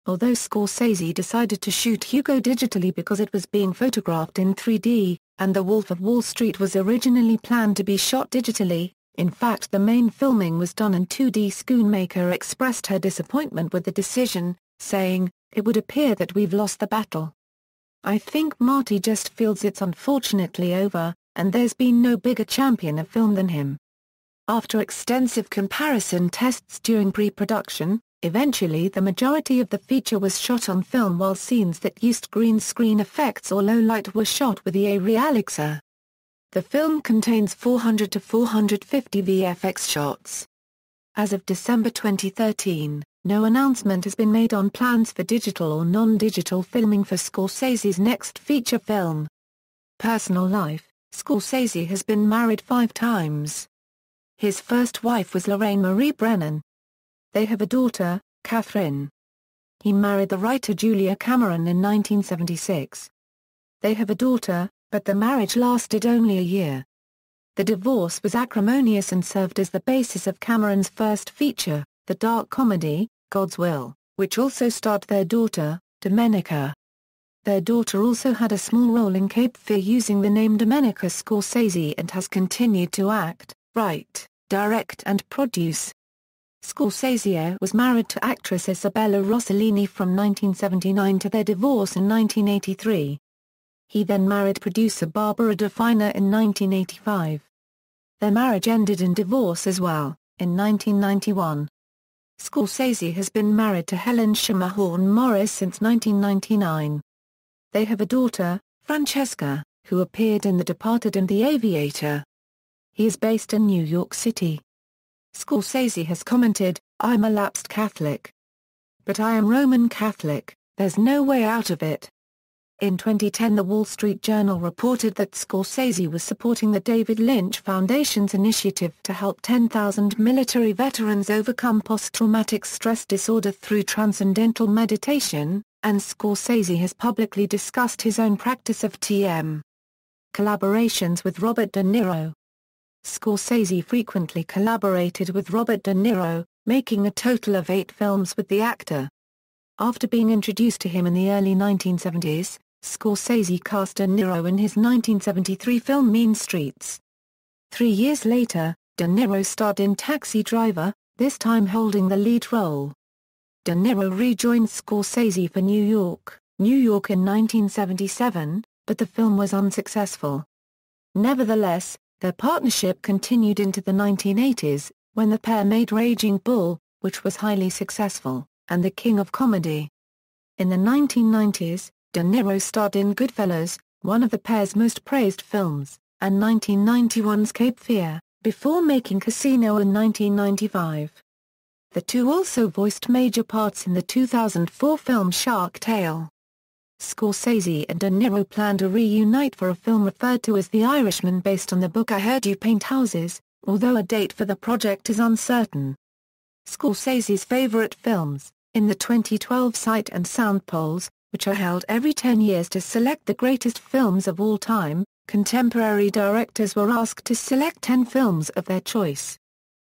A: Although Scorsese decided to shoot Hugo digitally because it was being photographed in 3D, and The Wolf of Wall Street was originally planned to be shot digitally, in fact the main filming was done in 2D. Schoonmaker expressed her disappointment with the decision, saying, "It would appear that we've lost the battle. I think Marty just feels it's unfortunately over, and there's been no bigger champion of film than him." After extensive comparison tests during pre-production, eventually the majority of the feature was shot on film while scenes that used green screen effects or low light were shot with the Alexa. The film contains 400 to 450 VFX shots. As of December 2013, no announcement has been made on plans for digital or non-digital filming for Scorsese's next feature film. Personal life. Scorsese has been married 5 times. His first wife was Lorraine Marie Brennan. They have a daughter, Catherine. He married the writer Julia Cameron in 1976. They have a daughter, but the marriage lasted only a year. The divorce was acrimonious and served as the basis of Cameron's first feature, the dark comedy, God's Will, which also starred their daughter, Domenica. Their daughter also had a small role in Cape Fear using the name Domenica Scorsese and has continued to act, write, direct and produce. Scorsese was married to actress Isabella Rossellini from 1979 to their divorce in 1983. He then married producer Barbara DeFina in 1985. Their marriage ended in divorce as well, in 1991. Scorsese has been married to Helen Schermerhorn Morris since 1999. They have a daughter, Francesca, who appeared in The Departed and The Aviator. He is based in New York City. Scorsese has commented, "I'm a lapsed Catholic. But I am Roman Catholic, there's no way out of it." In 2010 the Wall Street Journal reported that Scorsese was supporting the David Lynch Foundation's initiative to help 10,000 military veterans overcome post-traumatic stress disorder through transcendental meditation, and Scorsese has publicly discussed his own practice of TM. Collaborations with Robert De Niro. Scorsese frequently collaborated with Robert De Niro, making a total of 8 films with the actor. After being introduced to him in the early 1970s, Scorsese cast De Niro in his 1973 film Mean Streets. 3 years later, De Niro starred in Taxi Driver, this time holding the lead role. De Niro rejoined Scorsese for New York in 1977, but the film was unsuccessful. Nevertheless, their partnership continued into the 1980s, when the pair made Raging Bull, which was highly successful, and The King of Comedy. In the 1990s, De Niro starred in Goodfellas, one of the pair's most praised films, and 1991's Cape Fear, before making Casino in 1995. The two also voiced major parts in the 2004 film Shark Tale. Scorsese and De Niro plan to reunite for a film referred to as The Irishman based on the book I Heard You Paint Houses, although a date for the project is uncertain. Scorsese's favorite films. In the 2012 Sight and Sound polls, which are held every 10 years to select the greatest films of all time, contemporary directors were asked to select 10 films of their choice.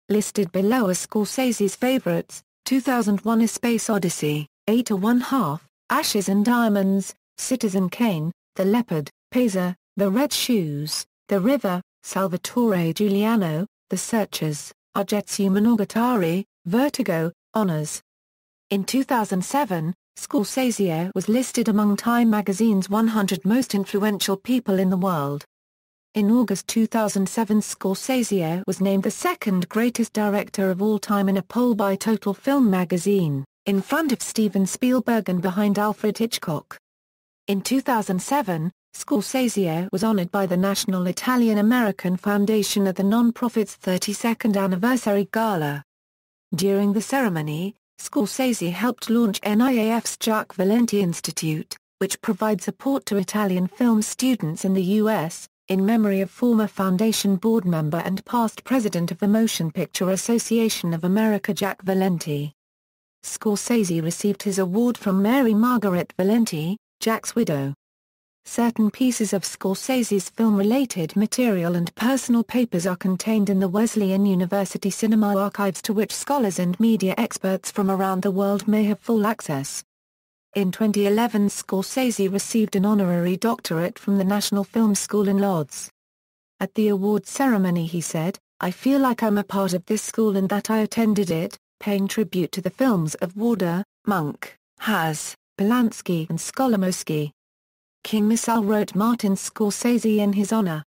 A: Listed below are Scorsese's favorites: 2001: A Space Odyssey, 8 1/2, Ashes and Diamonds, Citizen Kane, The Leopard, Pacer, The Red Shoes, The River, Salvatore Giuliano, The Searchers, Agetsu Monogatari, Vertigo, Honors. In 2007, Scorsese was listed among Time magazine's 100 most influential people in the world. In August 2007, Scorsese was named the second greatest director of all time in a poll by Total Film magazine, in front of Steven Spielberg and behind Alfred Hitchcock. In 2007, Scorsese was honored by the National Italian-American Foundation at the non-profit's 32nd anniversary gala. During the ceremony, Scorsese helped launch NIAF's Jacques Valenti Institute, which provides support to Italian film students in the U.S., in memory of former foundation board member and past president of the Motion Picture Association of America Jacques Valenti. Scorsese received his award from Mary Margaret Valenti, Jack's widow. Certain pieces of Scorsese's film-related material and personal papers are contained in the Wesleyan University Cinema Archives, to which scholars and media experts from around the world may have full access. In 2011, Scorsese received an honorary doctorate from the National Film School in Lodz. At the award ceremony he said, "I feel like I'm a part of this school and that I attended it," paying tribute to the films of Warder, Monk, Haas, Polanski and Skolimowski. King Missile wrote Martin Scorsese in his honor.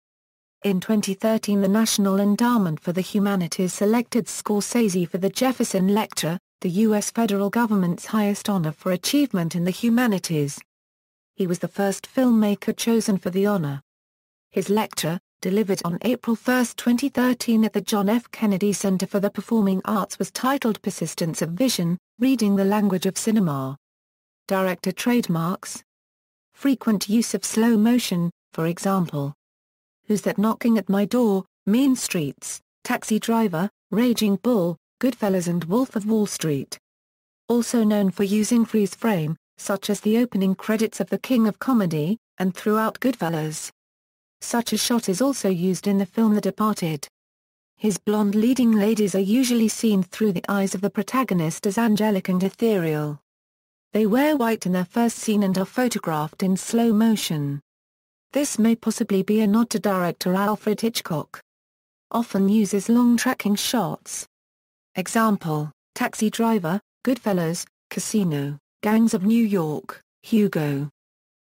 A: In 2013, the National Endowment for the Humanities selected Scorsese for the Jefferson Lecture, the U.S. federal government's highest honor for achievement in the humanities. He was the first filmmaker chosen for the honor. His lecture, delivered on April 1, 2013 at the John F. Kennedy Center for the Performing Arts, was titled Persistence of Vision, Reading the Language of Cinema. Director trademarks. Frequent use of slow motion, for example. Who's That Knocking at My Door, Mean Streets, Taxi Driver, Raging Bull, Goodfellas and Wolf of Wall Street. Also known for using freeze frame, such as the opening credits of The King of Comedy, and throughout Goodfellas. Such a shot is also used in the film The Departed. His blonde leading ladies are usually seen through the eyes of the protagonist as angelic and ethereal. They wear white in their first scene and are photographed in slow motion. This may possibly be a nod to director Alfred Hitchcock. Often uses long tracking shots. Example, Taxi Driver, Goodfellas, Casino, Gangs of New York, Hugo.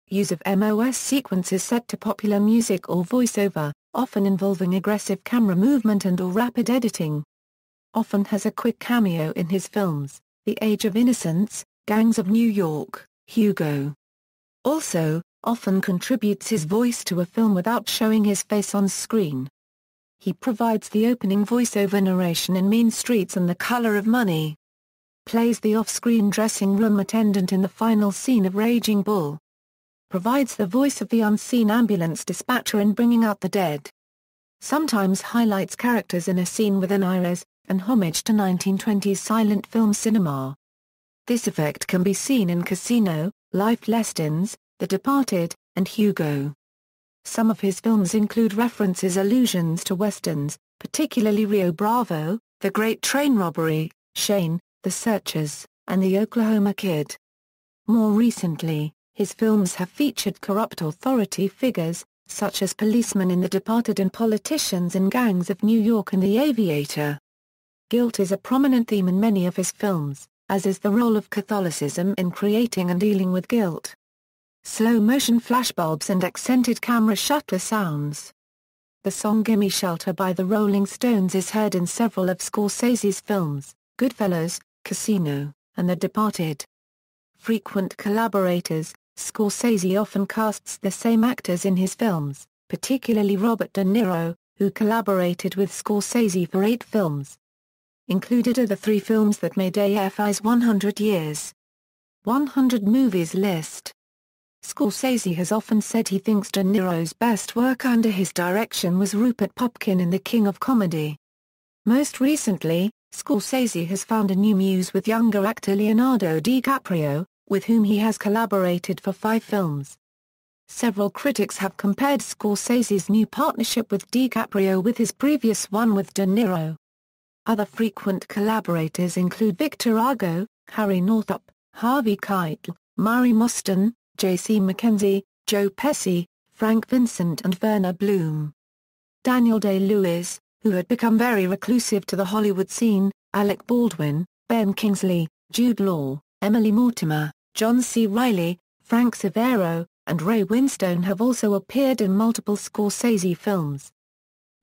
A: Use of MOS sequences set to popular music or voiceover, often involving aggressive camera movement and/or rapid editing. Often has a quick cameo in his films, The Age of Innocence, Gangs of New York, Hugo. Also, often contributes his voice to a film without showing his face on screen. He provides the opening voiceover narration in Mean Streets and The Color of Money. Plays the off-screen dressing room attendant in the final scene of Raging Bull. Provides the voice of the unseen ambulance dispatcher in Bringing Out the Dead. Sometimes highlights characters in a scene with an iris, an homage to 1920s silent film cinema. This effect can be seen in Casino, Life Lessons, The Departed, and Hugo. Some of his films include allusions to westerns, particularly Rio Bravo, The Great Train Robbery, Shane, The Searchers, and The Oklahoma Kid. More recently, his films have featured corrupt authority figures, such as policemen in The Departed and politicians in Gangs of New York and The Aviator. Guilt is a prominent theme in many of his films, as is the role of Catholicism in creating and dealing with guilt. Slow-motion flashbulbs and accented camera shutter sounds. The song Gimme Shelter by the Rolling Stones is heard in several of Scorsese's films, Goodfellas, Casino, and The Departed. Frequent collaborators, Scorsese often casts the same actors in his films, particularly Robert De Niro, who collaborated with Scorsese for 8 films. Included are the 3 films that made AFI's 100 Years 100 Movies list. Scorsese has often said he thinks De Niro's best work under his direction was Rupert Pupkin in The King of Comedy. Most recently, Scorsese has found a new muse with younger actor Leonardo DiCaprio, with whom he has collaborated for 5 films. Several critics have compared Scorsese's new partnership with DiCaprio with his previous one with De Niro. Other frequent collaborators include Victor Hugo, Harry Northup, Harvey Keitel, Murray Mostyn, J.C. Mackenzie, Joe Pesci, Frank Vincent and Werner Bloom. Daniel Day-Lewis, who had become very reclusive to the Hollywood scene, Alec Baldwin, Ben Kingsley, Jude Law, Emily Mortimer, John C. Reilly, Frank Severo, and Ray Winstone have also appeared in multiple Scorsese films.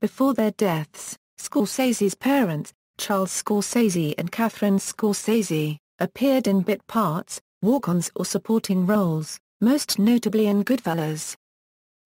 A: Before their deaths, Scorsese's parents, Charles Scorsese and Catherine Scorsese, appeared in bit parts, walk-ons or supporting roles, most notably in Goodfellas.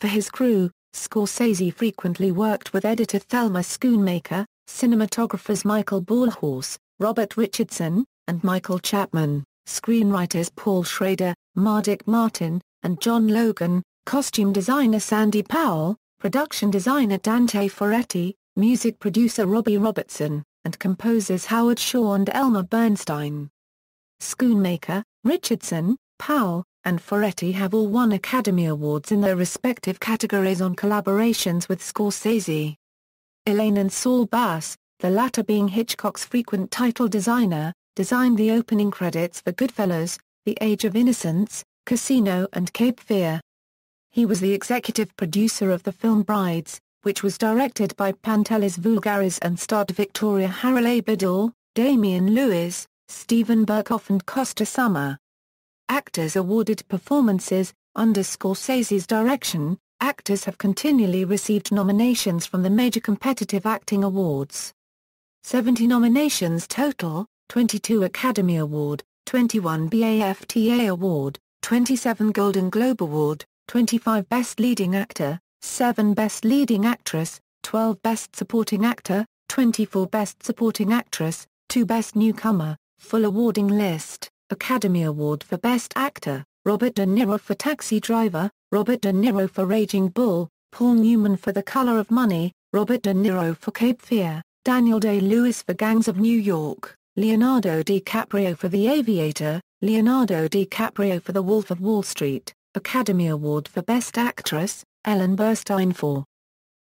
A: For his crew, Scorsese frequently worked with editor Thelma Schoonmaker, cinematographers Michael Ballhaus, Robert Richardson, and Michael Chapman, screenwriters Paul Schrader, Mardik Martin, and John Logan, costume designer Sandy Powell, production designer Dante Ferretti, music producer Robbie Robertson, and composers Howard Shaw and Elmer Bernstein. Schoonmaker, Richardson, Powell, and Ferretti have all won Academy Awards in their respective categories on collaborations with Scorsese. Elaine and Saul Bass, the latter being Hitchcock's frequent title designer, designed the opening credits for Goodfellas, The Age of Innocence, Casino and Cape Fear. He was the executive producer of the film Brides, which was directed by Pantelis Voulgaris and starred Victoria Harrelay Biddle, Damian Lewis, Stephen Berkoff and Costa Summer. Actors awarded performances. Under Scorsese's direction, actors have continually received nominations from the major competitive acting awards. 70 nominations total, 22 Academy Award, 21 BAFTA Award, 27 Golden Globe Award, 25 Best Leading Actor, 7 Best Leading Actress, 12 Best Supporting Actor, 24 Best Supporting Actress, 2 Best Newcomer. Full awarding list. Academy Award for Best Actor, Robert De Niro for Taxi Driver, Robert De Niro for Raging Bull, Paul Newman for The Color of Money, Robert De Niro for Cape Fear, Daniel Day-Lewis for Gangs of New York, Leonardo DiCaprio for The Aviator, Leonardo DiCaprio for The Wolf of Wall Street, Academy Award for Best Actress, Ellen Burstyn for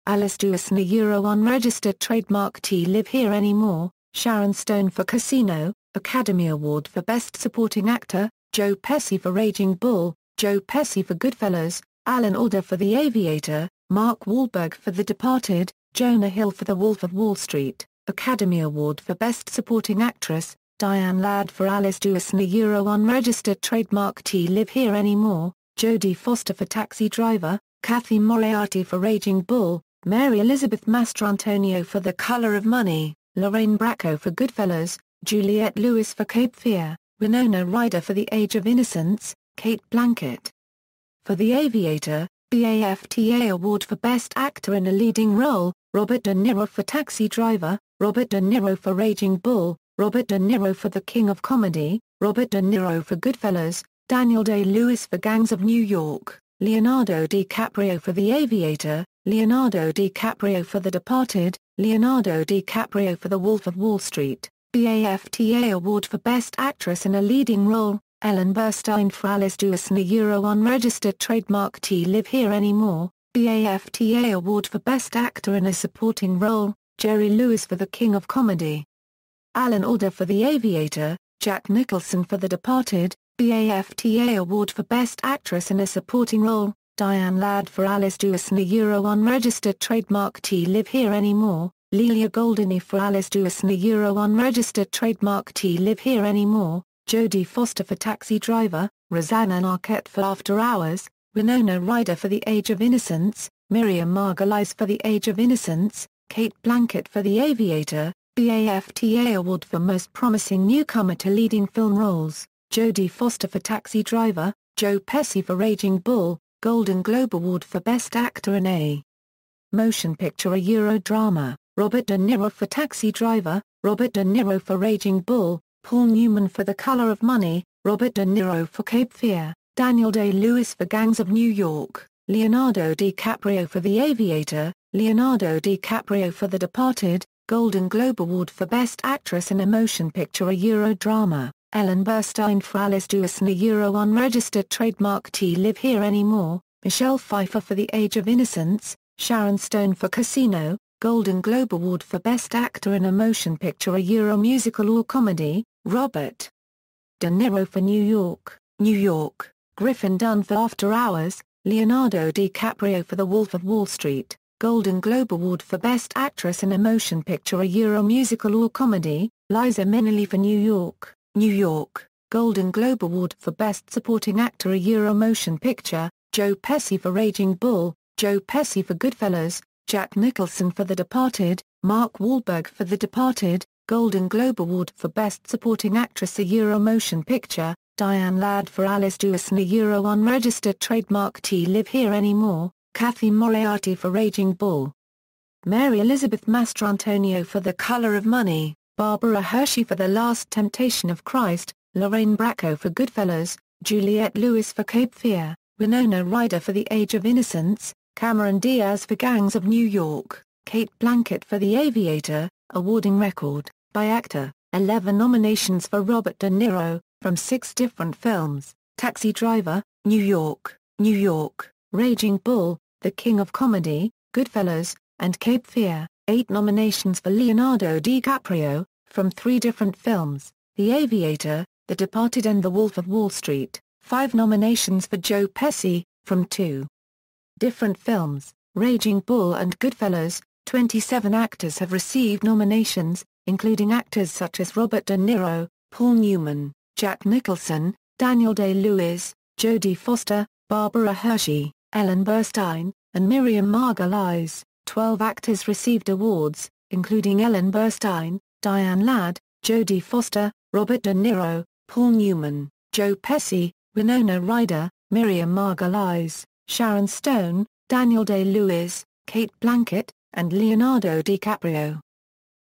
A: Alice Duasny Euro unregistered trademark T Live Here Anymore, Sharon Stone for Casino, Academy Award for Best Supporting Actor, Joe Pesci for Raging Bull, Joe Pesci for Goodfellas, Alan Alda for The Aviator, Mark Wahlberg for The Departed, Jonah Hill for The Wolf of Wall Street, Academy Award for Best Supporting Actress, Diane Ladd for Alice Duasny Euro unregistered trademark T Live Here Anymore, Jodie Foster for Taxi Driver, Kathy Moriarty for Raging Bull, Mary Elizabeth Mastrantonio for The Color of Money, Lorraine Bracco for Goodfellas, Juliette Lewis for Cape Fear, Winona Ryder for The Age of Innocence, Kate Blanchett for The Aviator, BAFTA Award for Best Actor in a Leading Role, Robert De Niro for Taxi Driver, Robert De Niro for Raging Bull, Robert De Niro for The King of Comedy, Robert De Niro for Goodfellas, Daniel Day-Lewis for Gangs of New York, Leonardo DiCaprio for The Aviator, Leonardo DiCaprio for The Departed, Leonardo DiCaprio for The Wolf of Wall Street. BAFTA Award for Best Actress in a Leading Role, Ellen Burstyn for Alice Duasny Euro unregistered trademark T Live Here Anymore, BAFTA Award for Best Actor in a Supporting Role, Jerry Lewis for The King of Comedy. Alan Alda for The Aviator, Jack Nicholson for The Departed. BAFTA Award for Best Actress in a Supporting Role, Diane Ladd for Alice Duosna Euro Unregistered Trademark T Live Here Anymore, Lelia Goldini for Alice Duosna Euro Unregistered Trademark T Live Here Anymore, Jodie Foster for Taxi Driver, Rosanna Arquette for After Hours, Winona Ryder for The Age of Innocence, Miriam Margolyes for The Age of Innocence, Kate Blanchett for The Aviator. BAFTA Award for Most Promising Newcomer to Leading Film Roles, Jodie Foster for Taxi Driver, Joe Pesci for Raging Bull, Golden Globe Award for Best Actor in a Motion Picture or Eurodrama, Robert De Niro for Taxi Driver, Robert De Niro for Raging Bull, Paul Newman for The Color of Money, Robert De Niro for Cape Fear, Daniel Day-Lewis for Gangs of New York, Leonardo DiCaprio for The Aviator, Leonardo DiCaprio for The Departed. Golden Globe Award for Best Actress in a Motion Picture or Eurodrama, Ellen Burstyn for Alice Duosna Euro Unregistered Trademark T Live Here Anymore, Michelle Pfeiffer for The Age of Innocence, Sharon Stone for Casino. Golden Globe Award for Best Actor in a Motion Picture or Euro Musical or Comedy, Robert De Niro for New York, New York, Griffin Dunne for After Hours, Leonardo DiCaprio for The Wolf of Wall Street. Golden Globe Award for Best Actress in a Motion Picture or Euro Musical or Comedy, Liza Minnelli for New York, New York. Golden Globe Award for Best Supporting Actor a Euro Motion Picture, Joe Pesci for Raging Bull, Joe Pesci for Goodfellas, Jack Nicholson for The Departed, Mark Wahlberg for The Departed. Golden Globe Award for Best Supporting Actress a Euro Motion Picture, Diane Ladd for Alice Duosna Euro Unregistered Trademark T Live Here Anymore, Kathy Moriarty for Raging Bull. Mary Elizabeth Mastrantonio for The Color of Money, Barbara Hershey for The Last Temptation of Christ, Lorraine Bracco for Goodfellas, Juliette Lewis for Cape Fear, Winona Ryder for The Age of Innocence, Cameron Diaz for Gangs of New York, Kate Blanchett for The Aviator. Awarding record, by actor, 11 nominations for Robert De Niro, from 6 different films, Taxi Driver, New York, New York, Raging Bull, The King of Comedy, Goodfellas, and Cape Fear. 8 nominations for Leonardo DiCaprio, from 3 different films, The Aviator, The Departed and The Wolf of Wall Street. 5 nominations for Joe Pesci, from 2 different films, Raging Bull and Goodfellas. 27 actors have received nominations, including actors such as Robert De Niro, Paul Newman, Jack Nicholson, Daniel Day-Lewis, Jodie Foster, Barbara Hershey, Ellen Burstyn, and Miriam Margolyes. 12 actors received awards, including Ellen Burstyn, Diane Ladd, Jodie Foster, Robert De Niro, Paul Newman, Joe Pesci, Winona Ryder, Miriam Margolyes, Sharon Stone, Daniel Day-Lewis, Kate Blanchett, and Leonardo DiCaprio.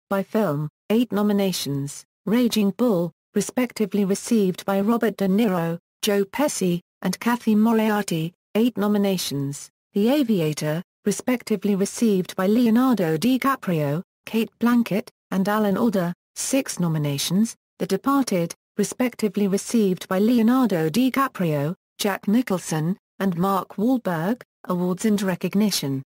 A: By film, 8 nominations, Raging Bull, respectively received by Robert De Niro, Joe Pesci, and Kathy Moriarty. 8 nominations, The Aviator, respectively received by Leonardo DiCaprio, Kate Blanchett, and Alan Alda. 6 nominations, The Departed, respectively received by Leonardo DiCaprio, Jack Nicholson, and Mark Wahlberg. Awards and recognition.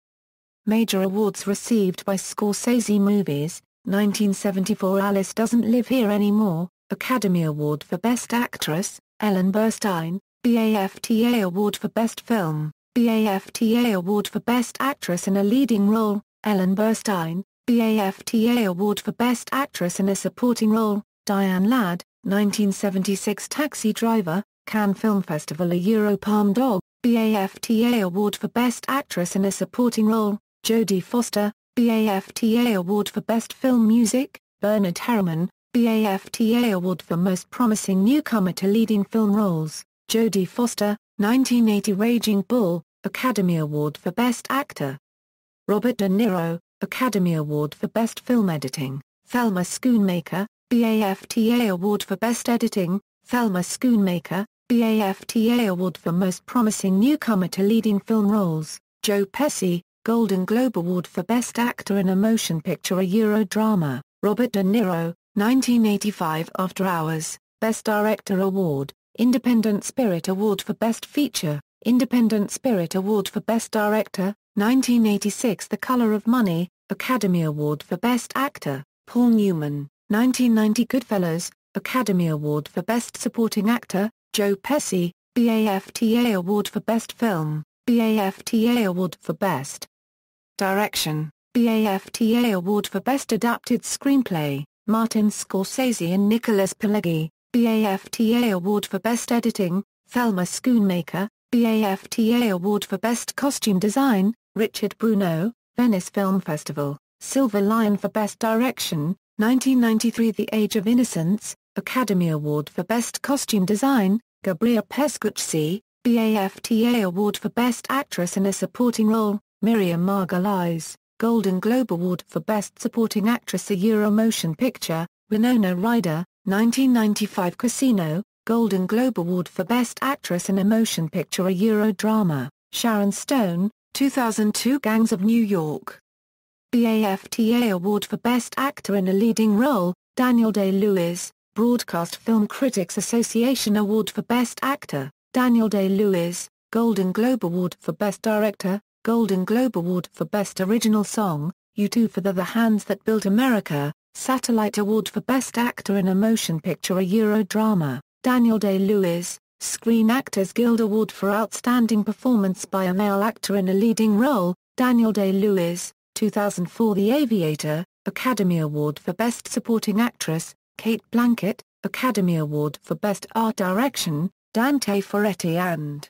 A: Major awards received by Scorsese movies: 1974 Alice Doesn't Live Here Anymore, Academy Award for Best Actress, Ellen Burstyn, BAFTA Award for Best Film, BAFTA Award for Best Actress in a Leading Role, Ellen Burstyn, BAFTA Award for Best Actress in a Supporting Role, Diane Ladd, 1976 Taxi Driver, Cannes Film Festival a Euro Palme d'Or, BAFTA Award for Best Actress in a Supporting Role, Jodie Foster, BAFTA Award for Best Film Music, Bernard Herrmann, BAFTA Award for Most Promising Newcomer to Leading Film Roles, Jodie Foster, 1980 Raging Bull, Academy Award for Best Actor. Robert De Niro, Academy Award for Best Film Editing, Thelma Schoonmaker, BAFTA Award for Best Editing, Thelma Schoonmaker, BAFTA Award for Most Promising Newcomer to Leading Film Roles, Joe Pesci, Golden Globe Award for Best Actor in a Motion Picture a Eurodrama, Robert De Niro, 1985 After Hours, Best Director Award, Independent Spirit Award for Best Feature, Independent Spirit Award for Best Director, 1986 The Color of Money, Academy Award for Best Actor, Paul Newman. 1990 Goodfellas, Academy Award for Best Supporting Actor, Joe Pesci. BAFTA Award for Best Film, BAFTA Award for Best Direction, BAFTA Award for Best Adapted Screenplay, Martin Scorsese and Nicholas Pileggi. BAFTA Award for Best Editing, Thelma Schoonmaker. BAFTA Award for Best Costume Design, Richard Bruno, Venice Film Festival. Silver Lion for Best Direction, 1993 The Age of Innocence, Academy Award for Best Costume Design, Gabriela Pescucci. BAFTA Award for Best Actress in a Supporting Role, Miriam Margolyes. Golden Globe Award for Best Supporting Actress a Euro Motion Picture, Winona Ryder. 1995 Casino, Golden Globe Award for Best Actress in a Motion Picture a Euro Drama, Sharon Stone. 2002 Gangs of New York. BAFTA Award for Best Actor in a Leading Role, Daniel Day-Lewis. Broadcast Film Critics Association Award for Best Actor, Daniel Day-Lewis. Golden Globe Award for Best Director, Golden Globe Award for Best Original Song, U2 for The Hands That Built America. Satellite Award for Best Actor in a Motion Picture a Euro Drama, Daniel Day-Lewis. Screen Actors Guild Award for Outstanding Performance by a Male Actor in a Leading Role, Daniel Day-Lewis. 2004 The Aviator, Academy Award for Best Supporting Actress, Kate Blanchett. Academy Award for Best Art Direction, Dante Ferretti and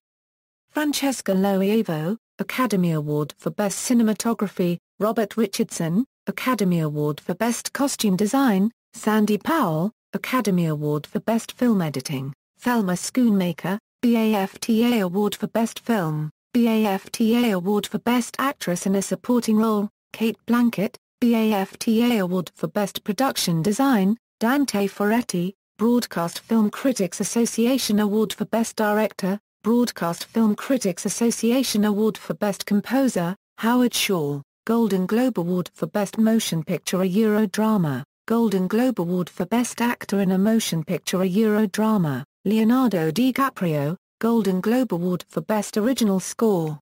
A: Francesca Loievo. Academy Award for Best Cinematography, Robert Richardson. Academy Award for Best Costume Design, Sandy Powell. Academy Award for Best Film Editing, Thelma Schoonmaker. BAFTA Award for Best Film, BAFTA Award for Best Actress in a Supporting Role, Kate Blanchett. BAFTA Award for Best Production Design, Dante Ferretti. Broadcast Film Critics Association Award for Best Director, Broadcast Film Critics Association Award for Best Composer, Howard Shore. Golden Globe Award for Best Motion Picture a Euro Drama, Golden Globe Award for Best Actor in a Motion Picture a Euro Drama, Leonardo DiCaprio. Golden Globe Award for Best Original Score.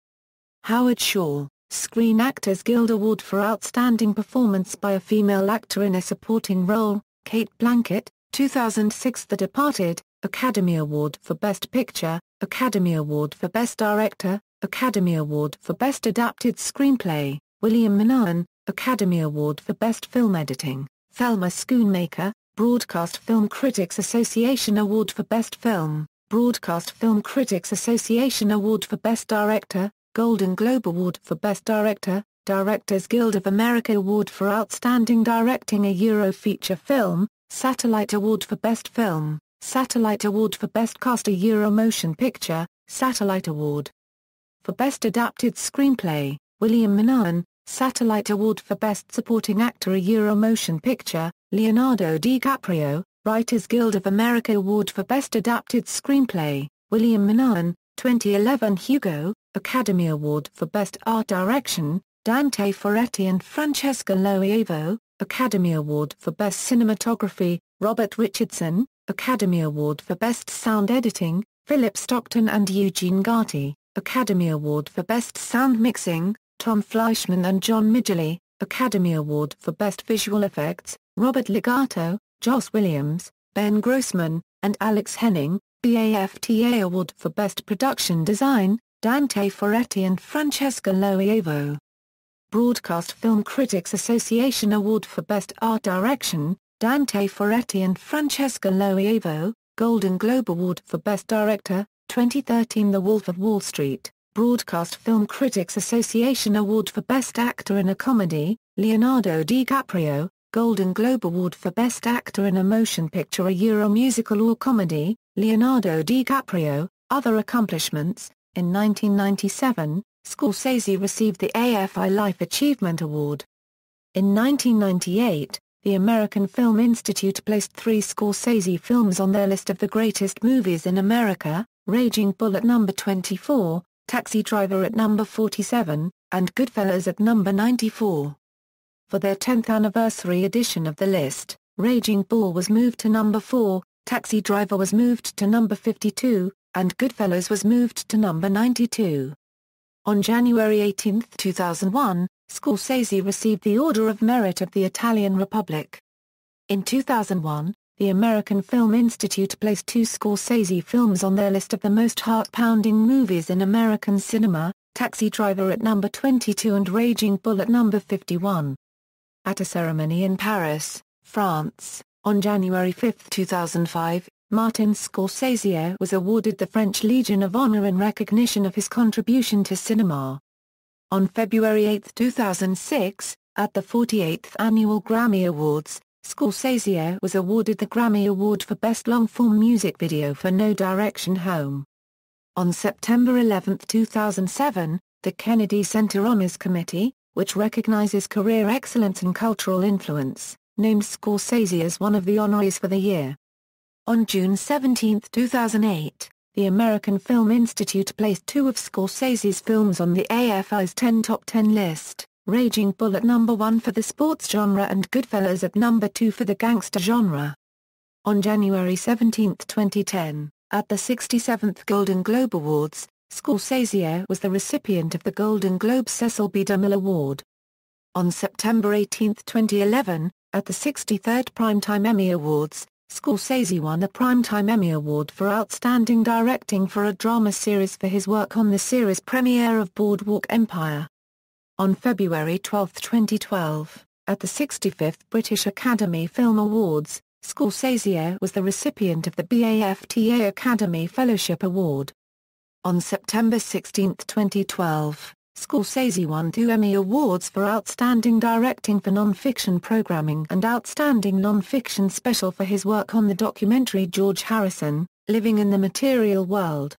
A: Howard Shore. Screen Actors Guild Award for Outstanding Performance by a Female Actor in a Supporting Role, Kate Blanchett. 2006 The Departed. Academy Award for Best Picture, Academy Award for Best Director, Academy Award for Best Adapted Screenplay, William Minoan. Academy Award for Best Film Editing, Thelma Schoonmaker. Broadcast Film Critics Association Award for Best Film, Broadcast Film Critics Association Award for Best Director, Golden Globe Award for Best Director, Directors Guild of America Award for Outstanding Directing a Euro Feature Film, Satellite Award for Best Film, Satellite Award for Best Cast a Euro Motion Picture, Satellite Award for Best Adapted Screenplay, William Minoan. Satellite Award for Best Supporting Actor a Euro Motion Picture, Leonardo DiCaprio. Writers Guild of America Award for Best Adapted Screenplay, William Minoan. 2011 Hugo. Academy Award for Best Art Direction, Dante Ferretti and Francesca Loievo. Academy Award for Best Cinematography, Robert Richardson. Academy Award for Best Sound Editing, Philip Stockton and Eugene Gatti. Academy Award for Best Sound Mixing, Tom Fleischman and John Midgley. Academy Award for Best Visual Effects, Robert Legato, Joss Williams, Ben Grossman, and Alex Henning. BAFTA Award for Best Production Design, Dante Ferretti and Francesca Loievo. Broadcast Film Critics Association Award for Best Art Direction, Dante Ferretti and Francesca Loievo. Golden Globe Award for Best Director, 2013 The Wolf of Wall Street. Broadcast Film Critics Association Award for Best Actor in a Comedy, Leonardo DiCaprio. Golden Globe Award for Best Actor in a Motion Picture a Euro Musical or Comedy, Leonardo DiCaprio. Other accomplishments. In 1997, Scorsese received the AFI Life Achievement Award. In 1998, the American Film Institute placed 3 Scorsese films on their list of the greatest movies in America: Raging Bull at number 24, Taxi Driver at number 47, and Goodfellas at number 94. For their 10th anniversary edition of the list, Raging Bull was moved to number 4, Taxi Driver was moved to number 52, and Goodfellas was moved to number 92. On January 18, 2001, Scorsese received the Order of Merit of the Italian Republic. In 2001, the American Film Institute placed 2 Scorsese films on their list of the most heart-pounding movies in American cinema, Taxi Driver at number 22 and Raging Bull at number 51. At a ceremony in Paris, France, on January 5, 2005, Martin Scorsese was awarded the French Legion of Honor in recognition of his contribution to cinema. On February 8, 2006, at the 48th Annual Grammy Awards, Scorsese was awarded the Grammy Award for Best Long-Form Music Video for No Direction Home. On September 11, 2007, the Kennedy Center Honors Committee, which recognizes career excellence and cultural influence, named Scorsese as one of the honorees for the year. On June 17, 2008, the American Film Institute placed 2 of Scorsese's films on the AFI's 10 Top 10 list. Raging Bull at number 1 for the sports genre and Goodfellas at number 2 for the gangster genre. On January 17, 2010, at the 67th Golden Globe Awards, Scorsese was the recipient of the Golden Globe Cecil B. DeMille Award. On September 18, 2011, at the 63rd Primetime Emmy Awards, Scorsese won the Primetime Emmy Award for Outstanding Directing for a Drama Series for his work on the series premiere of Boardwalk Empire. On February 12, 2012, at the 65th British Academy Film Awards, Scorsese was the recipient of the BAFTA Academy Fellowship Award. On September 16, 2012, Scorsese won 2 Emmy Awards for Outstanding Directing for Non-Fiction Programming and Outstanding Non-Fiction Special for his work on the documentary George Harrison, Living in the Material World.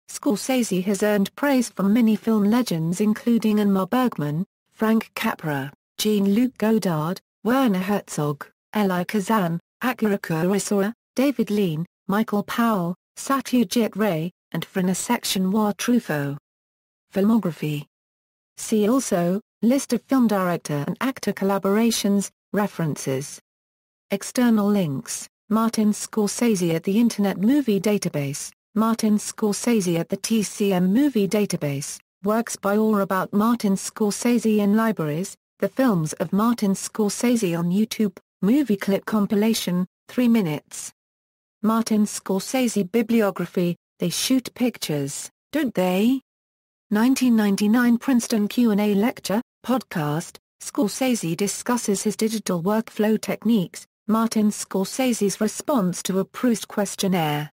A: Scorsese has earned praise from many film legends including Ingmar Bergman, Frank Capra, Jean-Luc Godard, Werner Herzog, Elie Kazan, Akira Kurosawa, David Lean, Michael Powell, Satyajit Ray, and Francis Truffaut. Filmography. See also, List of film director and actor collaborations, references. External links, Martin Scorsese at the Internet Movie Database. Martin Scorsese at the TCM Movie Database, works by or about Martin Scorsese in libraries, the films of Martin Scorsese on YouTube, movie clip compilation, 3 minutes. Martin Scorsese bibliography, They Shoot Pictures, Don't They? 1999 Princeton Q&A Lecture, podcast, Scorsese discusses his digital workflow techniques, Martin Scorsese's response to a Proust questionnaire.